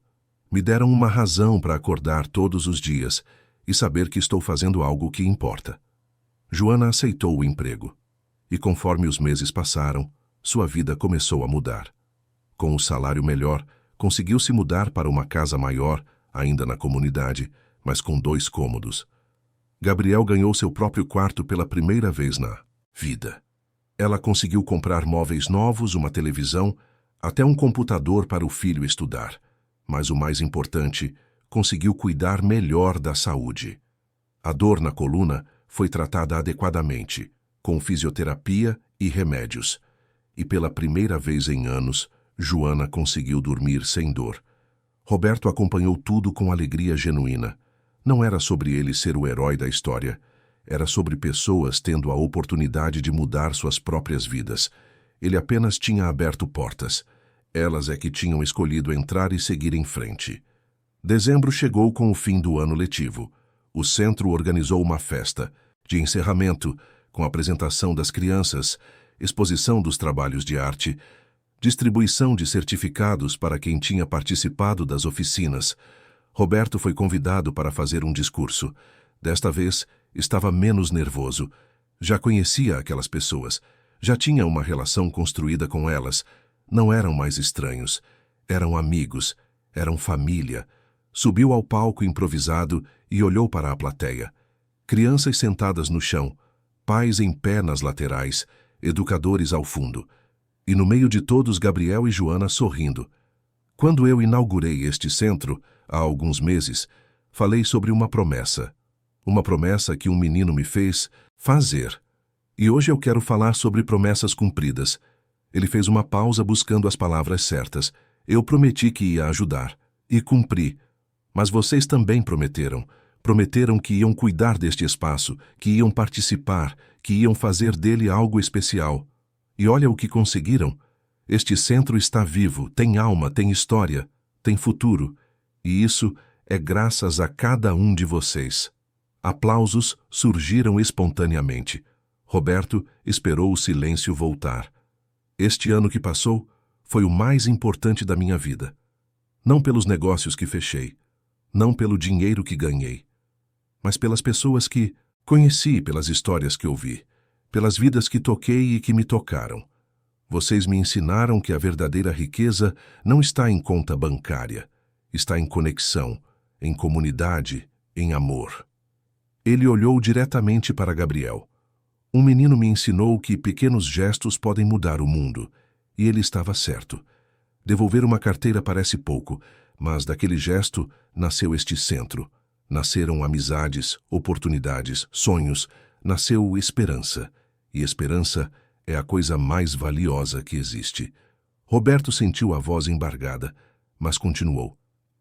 S1: Me deram uma razão para acordar todos os dias e saber que estou fazendo algo que importa. Joana aceitou o emprego. E conforme os meses passaram, sua vida começou a mudar. Com o salário melhor, conseguiu se mudar para uma casa maior, ainda na comunidade, mas com 2 cômodos. Gabriel ganhou seu próprio quarto pela primeira vez na vida. Ela conseguiu comprar móveis novos, uma televisão, até um computador para o filho estudar. Mas o mais importante, conseguiu cuidar melhor da saúde. A dor na coluna foi tratada adequadamente, com fisioterapia e remédios. E pela primeira vez em anos, Joana conseguiu dormir sem dor. Roberto acompanhou tudo com alegria genuína. Não era sobre ele ser o herói da história. Era sobre pessoas tendo a oportunidade de mudar suas próprias vidas. Ele apenas tinha aberto portas. Elas é que tinham escolhido entrar e seguir em frente. Dezembro chegou com o fim do ano letivo. O centro organizou uma festa de encerramento, com apresentação das crianças, exposição dos trabalhos de arte, distribuição de certificados para quem tinha participado das oficinas. Roberto foi convidado para fazer um discurso. Desta vez, estava menos nervoso. Já conhecia aquelas pessoas. Já tinha uma relação construída com elas. Não eram mais estranhos. Eram amigos. Eram família. Subiu ao palco improvisado e olhou para a plateia. Crianças sentadas no chão, pais em pé nas laterais, educadores ao fundo. E no meio de todos Gabriel e Joana sorrindo. Quando eu inaugurei este centro, há alguns meses, falei sobre uma promessa. Uma promessa que um menino me fez fazer. E hoje eu quero falar sobre promessas cumpridas. Ele fez uma pausa buscando as palavras certas. Eu prometi que ia ajudar. E cumpri. Mas vocês também prometeram. Prometeram que iam cuidar deste espaço, que iam participar, que iam fazer dele algo especial. E olha o que conseguiram. Este centro está vivo, tem alma, tem história, tem futuro. E isso é graças a cada um de vocês. Aplausos surgiram espontaneamente. Roberto esperou o silêncio voltar. Este ano que passou foi o mais importante da minha vida. Não pelos negócios que fechei, não pelo dinheiro que ganhei, mas pelas pessoas que conheci, pelas histórias que ouvi, pelas vidas que toquei e que me tocaram. Vocês me ensinaram que a verdadeira riqueza não está em conta bancária, está em conexão, em comunidade, em amor. Ele olhou diretamente para Gabriel. Um menino me ensinou que pequenos gestos podem mudar o mundo, e ele estava certo. Devolver uma carteira parece pouco, mas daquele gesto nasceu este centro. Nasceram amizades, oportunidades, sonhos, nasceu esperança. E esperança é a coisa mais valiosa que existe. Roberto sentiu a voz embargada, mas continuou.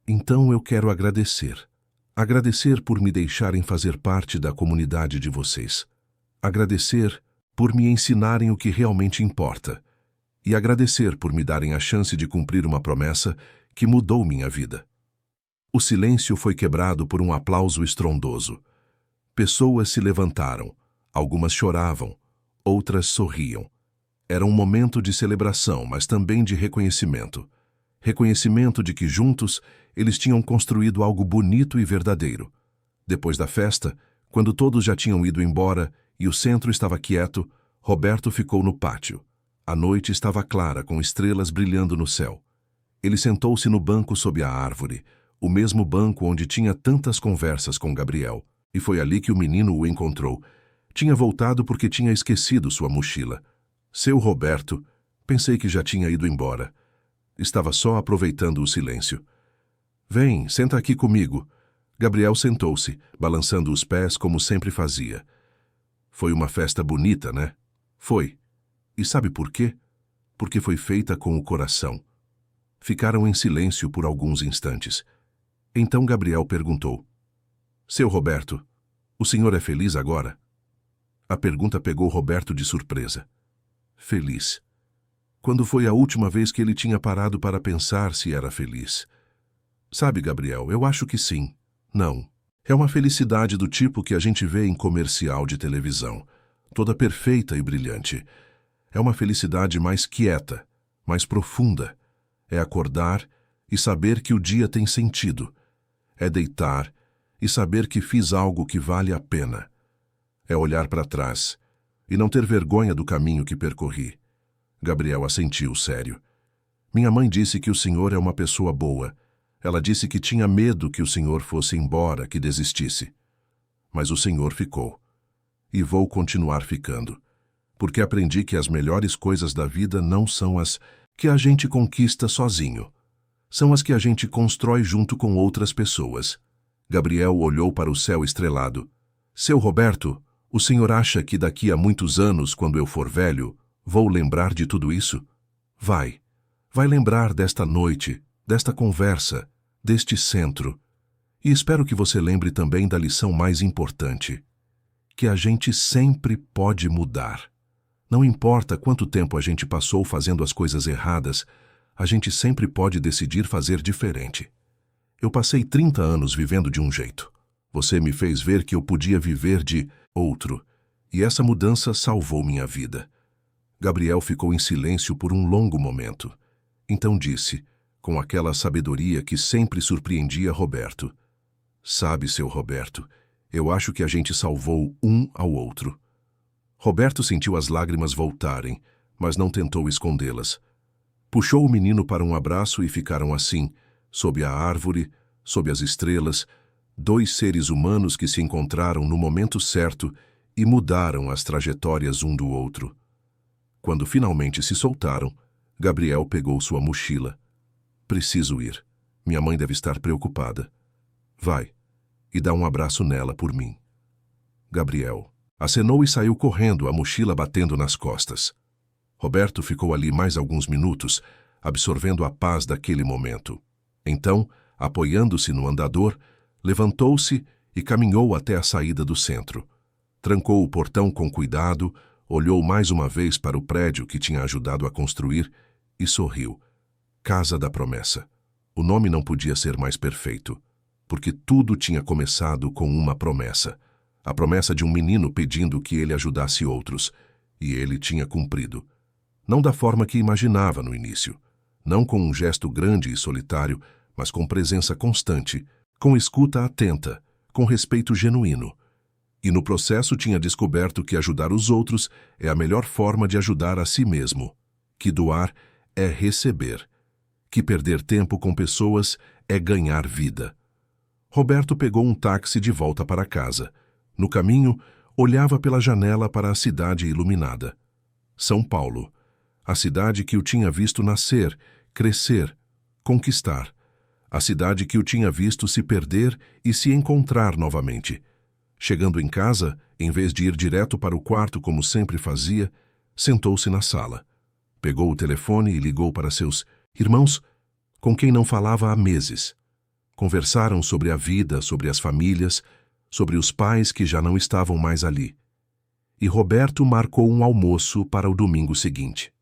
S1: Então eu quero agradecer. Agradecer por me deixarem fazer parte da comunidade de vocês. Agradecer por me ensinarem o que realmente importa. E agradecer por me darem a chance de cumprir uma promessa que mudou minha vida. O silêncio foi quebrado por um aplauso estrondoso. Pessoas se levantaram. Algumas choravam. Outras sorriam. Era um momento de celebração, mas também de reconhecimento. Reconhecimento de que juntos eles tinham construído algo bonito e verdadeiro. Depois da festa, quando todos já tinham ido embora e o centro estava quieto, Roberto ficou no pátio. A noite estava clara, com estrelas brilhando no céu. Ele sentou-se no banco sob a árvore, o mesmo banco onde tinha tantas conversas com Gabriel, e foi ali que o menino o encontrou. Tinha voltado porque tinha esquecido sua mochila. Seu Roberto, pensei que já tinha ido embora. Estava só aproveitando o silêncio. Vem, senta aqui comigo. Gabriel sentou-se, balançando os pés como sempre fazia. Foi uma festa bonita, né? Foi. E sabe por quê? Porque foi feita com o coração. Ficaram em silêncio por alguns instantes. Então Gabriel perguntou. Seu Roberto, o senhor é feliz agora? A pergunta pegou Roberto de surpresa. Feliz. Quando foi a última vez que ele tinha parado para pensar se era feliz? Sabe, Gabriel, eu acho que sim. Não. É uma felicidade do tipo que a gente vê em comercial de televisão, toda perfeita e brilhante. É uma felicidade mais quieta, mais profunda. É acordar e saber que o dia tem sentido. É deitar e saber que fiz algo que vale a pena. É olhar para trás e não ter vergonha do caminho que percorri. Gabriel assentiu sério. Minha mãe disse que o senhor é uma pessoa boa. Ela disse que tinha medo que o senhor fosse embora, que desistisse. Mas o senhor ficou. E vou continuar ficando. Porque aprendi que as melhores coisas da vida não são as que a gente conquista sozinho. São as que a gente constrói junto com outras pessoas. Gabriel olhou para o céu estrelado. Seu Roberto, o senhor acha que daqui a muitos anos, quando eu for velho, vou lembrar de tudo isso? Vai. Vai lembrar desta noite, desta conversa, deste centro. E espero que você lembre também da lição mais importante, que a gente sempre pode mudar. Não importa quanto tempo a gente passou fazendo as coisas erradas, a gente sempre pode decidir fazer diferente. Eu passei 30 anos vivendo de um jeito. Você me fez ver que eu podia viver de outro, e essa mudança salvou minha vida. Gabriel ficou em silêncio por um longo momento. Então disse, com aquela sabedoria que sempre surpreendia Roberto: Sabe, seu Roberto, eu acho que a gente salvou um ao outro. Roberto sentiu as lágrimas voltarem, mas não tentou escondê-las. Puxou o menino para um abraço e ficaram assim, sob a árvore, sob as estrelas, dois seres humanos que se encontraram no momento certo e mudaram as trajetórias um do outro. Quando finalmente se soltaram, Gabriel pegou sua mochila. Preciso ir. Minha mãe deve estar preocupada. Vai, e dá um abraço nela por mim. Gabriel acenou e saiu correndo, a mochila batendo nas costas. Roberto ficou ali mais alguns minutos, absorvendo a paz daquele momento. Então, apoiando-se no andador, levantou-se e caminhou até a saída do centro. Trancou o portão com cuidado, olhou mais uma vez para o prédio que tinha ajudado a construir e sorriu. Casa da Promessa. O nome não podia ser mais perfeito, porque tudo tinha começado com uma promessa. A promessa de um menino pedindo que ele ajudasse outros, e ele tinha cumprido. Não da forma que imaginava no início, não com um gesto grande e solitário, mas com presença constante, com escuta atenta, com respeito genuíno. E no processo tinha descoberto que ajudar os outros é a melhor forma de ajudar a si mesmo, que doar é receber, que perder tempo com pessoas é ganhar vida. Roberto pegou um táxi de volta para casa. No caminho, olhava pela janela para a cidade iluminada. São Paulo, a cidade que o tinha visto nascer, crescer, conquistar. A cidade que o tinha visto se perder e se encontrar novamente. Chegando em casa, em vez de ir direto para o quarto como sempre fazia, sentou-se na sala. Pegou o telefone e ligou para seus irmãos, com quem não falava há meses. Conversaram sobre a vida, sobre as famílias, sobre os pais que já não estavam mais ali. E Roberto marcou um almoço para o domingo seguinte,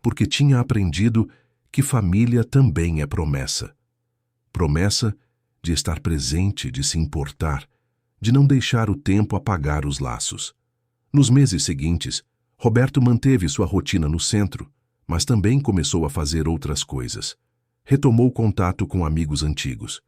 S1: porque tinha aprendido que família também é promessa. Promessa de estar presente, de se importar, de não deixar o tempo apagar os laços. Nos meses seguintes, Roberto manteve sua rotina no centro, mas também começou a fazer outras coisas. Retomou contato com amigos antigos.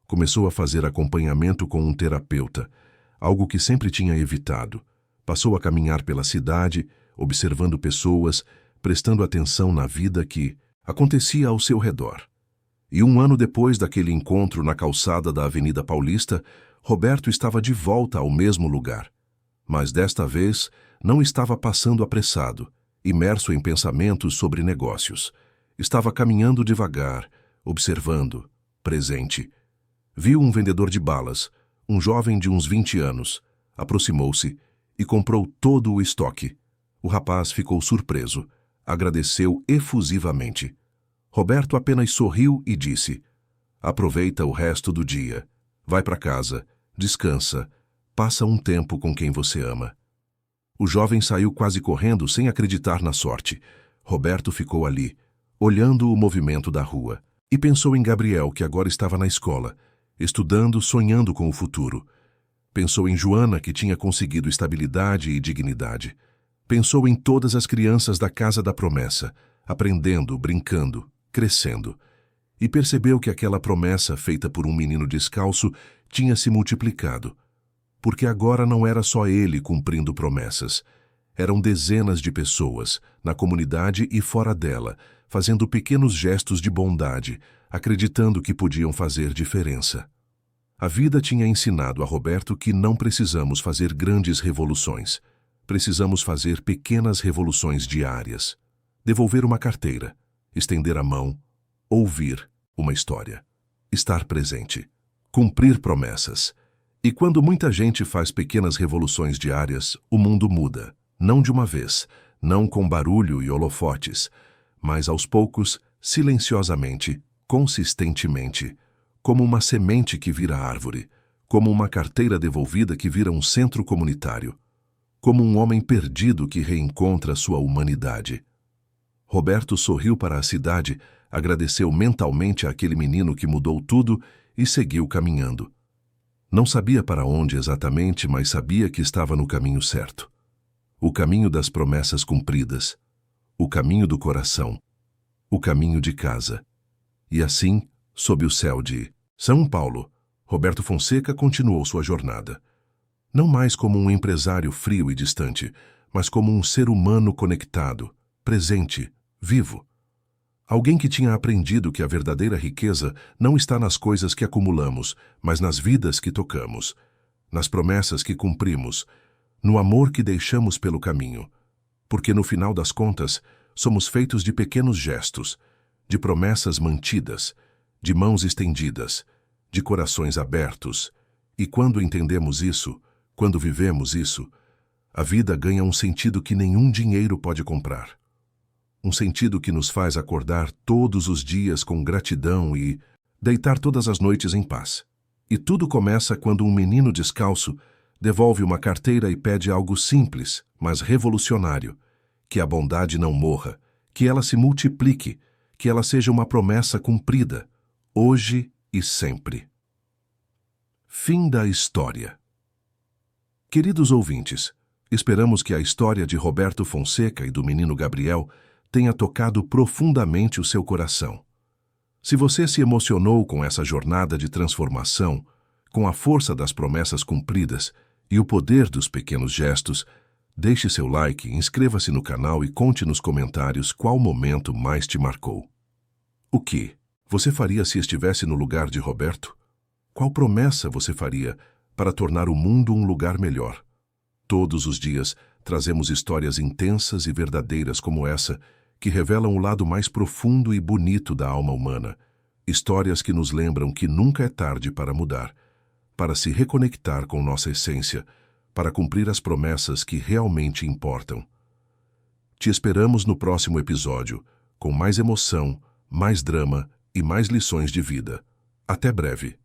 S1: Começou a fazer acompanhamento com um terapeuta, algo que sempre tinha evitado. Passou a caminhar pela cidade, observando pessoas, prestando atenção na vida que acontecia ao seu redor. E um ano depois daquele encontro na calçada da Avenida Paulista, Roberto estava de volta ao mesmo lugar. Mas desta vez não estava passando apressado, imerso em pensamentos sobre negócios. Estava caminhando devagar, observando, presente. Viu um vendedor de balas, um jovem de uns 20 anos. Aproximou-se e comprou todo o estoque. O rapaz ficou surpreso. Agradeceu efusivamente. Roberto apenas sorriu e disse: Aproveita o resto do dia. Vai para casa, descansa, passa um tempo com quem você ama. O jovem saiu quase correndo sem acreditar na sorte. Roberto ficou ali, olhando o movimento da rua, e pensou em Gabriel, que agora estava na escola. estudando, sonhando com o futuro. Pensou em Joana, que tinha conseguido estabilidade e dignidade. Pensou em todas as crianças da Casa da Promessa, aprendendo, brincando, crescendo. E percebeu que aquela promessa feita por um menino descalço tinha se multiplicado. Porque agora não era só ele cumprindo promessas. Eram dezenas de pessoas, na comunidade e fora dela, fazendo pequenos gestos de bondade, acreditando que podiam fazer diferença. A vida tinha ensinado a Roberto que não precisamos fazer grandes revoluções. Precisamos fazer pequenas revoluções diárias. Devolver uma carteira, estender a mão, ouvir uma história, estar presente, cumprir promessas. E quando muita gente faz pequenas revoluções diárias, o mundo muda. Não de uma vez, não com barulho e holofotes, mas aos poucos, silenciosamente, consistentemente, como uma semente que vira árvore, como uma carteira devolvida que vira um centro comunitário, como um homem perdido que reencontra sua humanidade. Roberto sorriu para a cidade, agradeceu mentalmente àquele menino que mudou tudo e seguiu caminhando. Não sabia para onde exatamente, mas sabia que estava no caminho certo. O caminho das promessas cumpridas, o caminho do coração, o caminho de casa. E assim, sob o céu de São Paulo, Roberto Fonseca continuou sua jornada. Não mais como um empresário frio e distante, mas como um ser humano conectado, presente, vivo. Alguém que tinha aprendido que a verdadeira riqueza não está nas coisas que acumulamos, mas nas vidas que tocamos, nas promessas que cumprimos, no amor que deixamos pelo caminho. Porque no final das contas, somos feitos de pequenos gestos, de promessas mantidas, de mãos estendidas, de corações abertos. E quando entendemos isso, quando vivemos isso, a vida ganha um sentido que nenhum dinheiro pode comprar. Um sentido que nos faz acordar todos os dias com gratidão e deitar todas as noites em paz. E tudo começa quando um menino descalço devolve uma carteira e pede algo simples, mas revolucionário: que a bondade não morra, que ela se multiplique, que ela seja uma promessa cumprida, hoje e sempre. Fim da história. Queridos ouvintes, esperamos que a história de Roberto Fonseca e do menino Gabriel tenha tocado profundamente o seu coração. Se você se emocionou com essa jornada de transformação, com a força das promessas cumpridas e o poder dos pequenos gestos, deixe seu like, inscreva-se no canal e conte nos comentários qual momento mais te marcou. O que você faria se estivesse no lugar de Roberto? Qual promessa você faria para tornar o mundo um lugar melhor? Todos os dias trazemos histórias intensas e verdadeiras como essa, que revelam o lado mais profundo e bonito da alma humana. Histórias que nos lembram que nunca é tarde para mudar, para se reconectar com nossa essência, para cumprir as promessas que realmente importam. Te esperamos no próximo episódio, com mais emoção, mais drama e mais lições de vida. Até breve.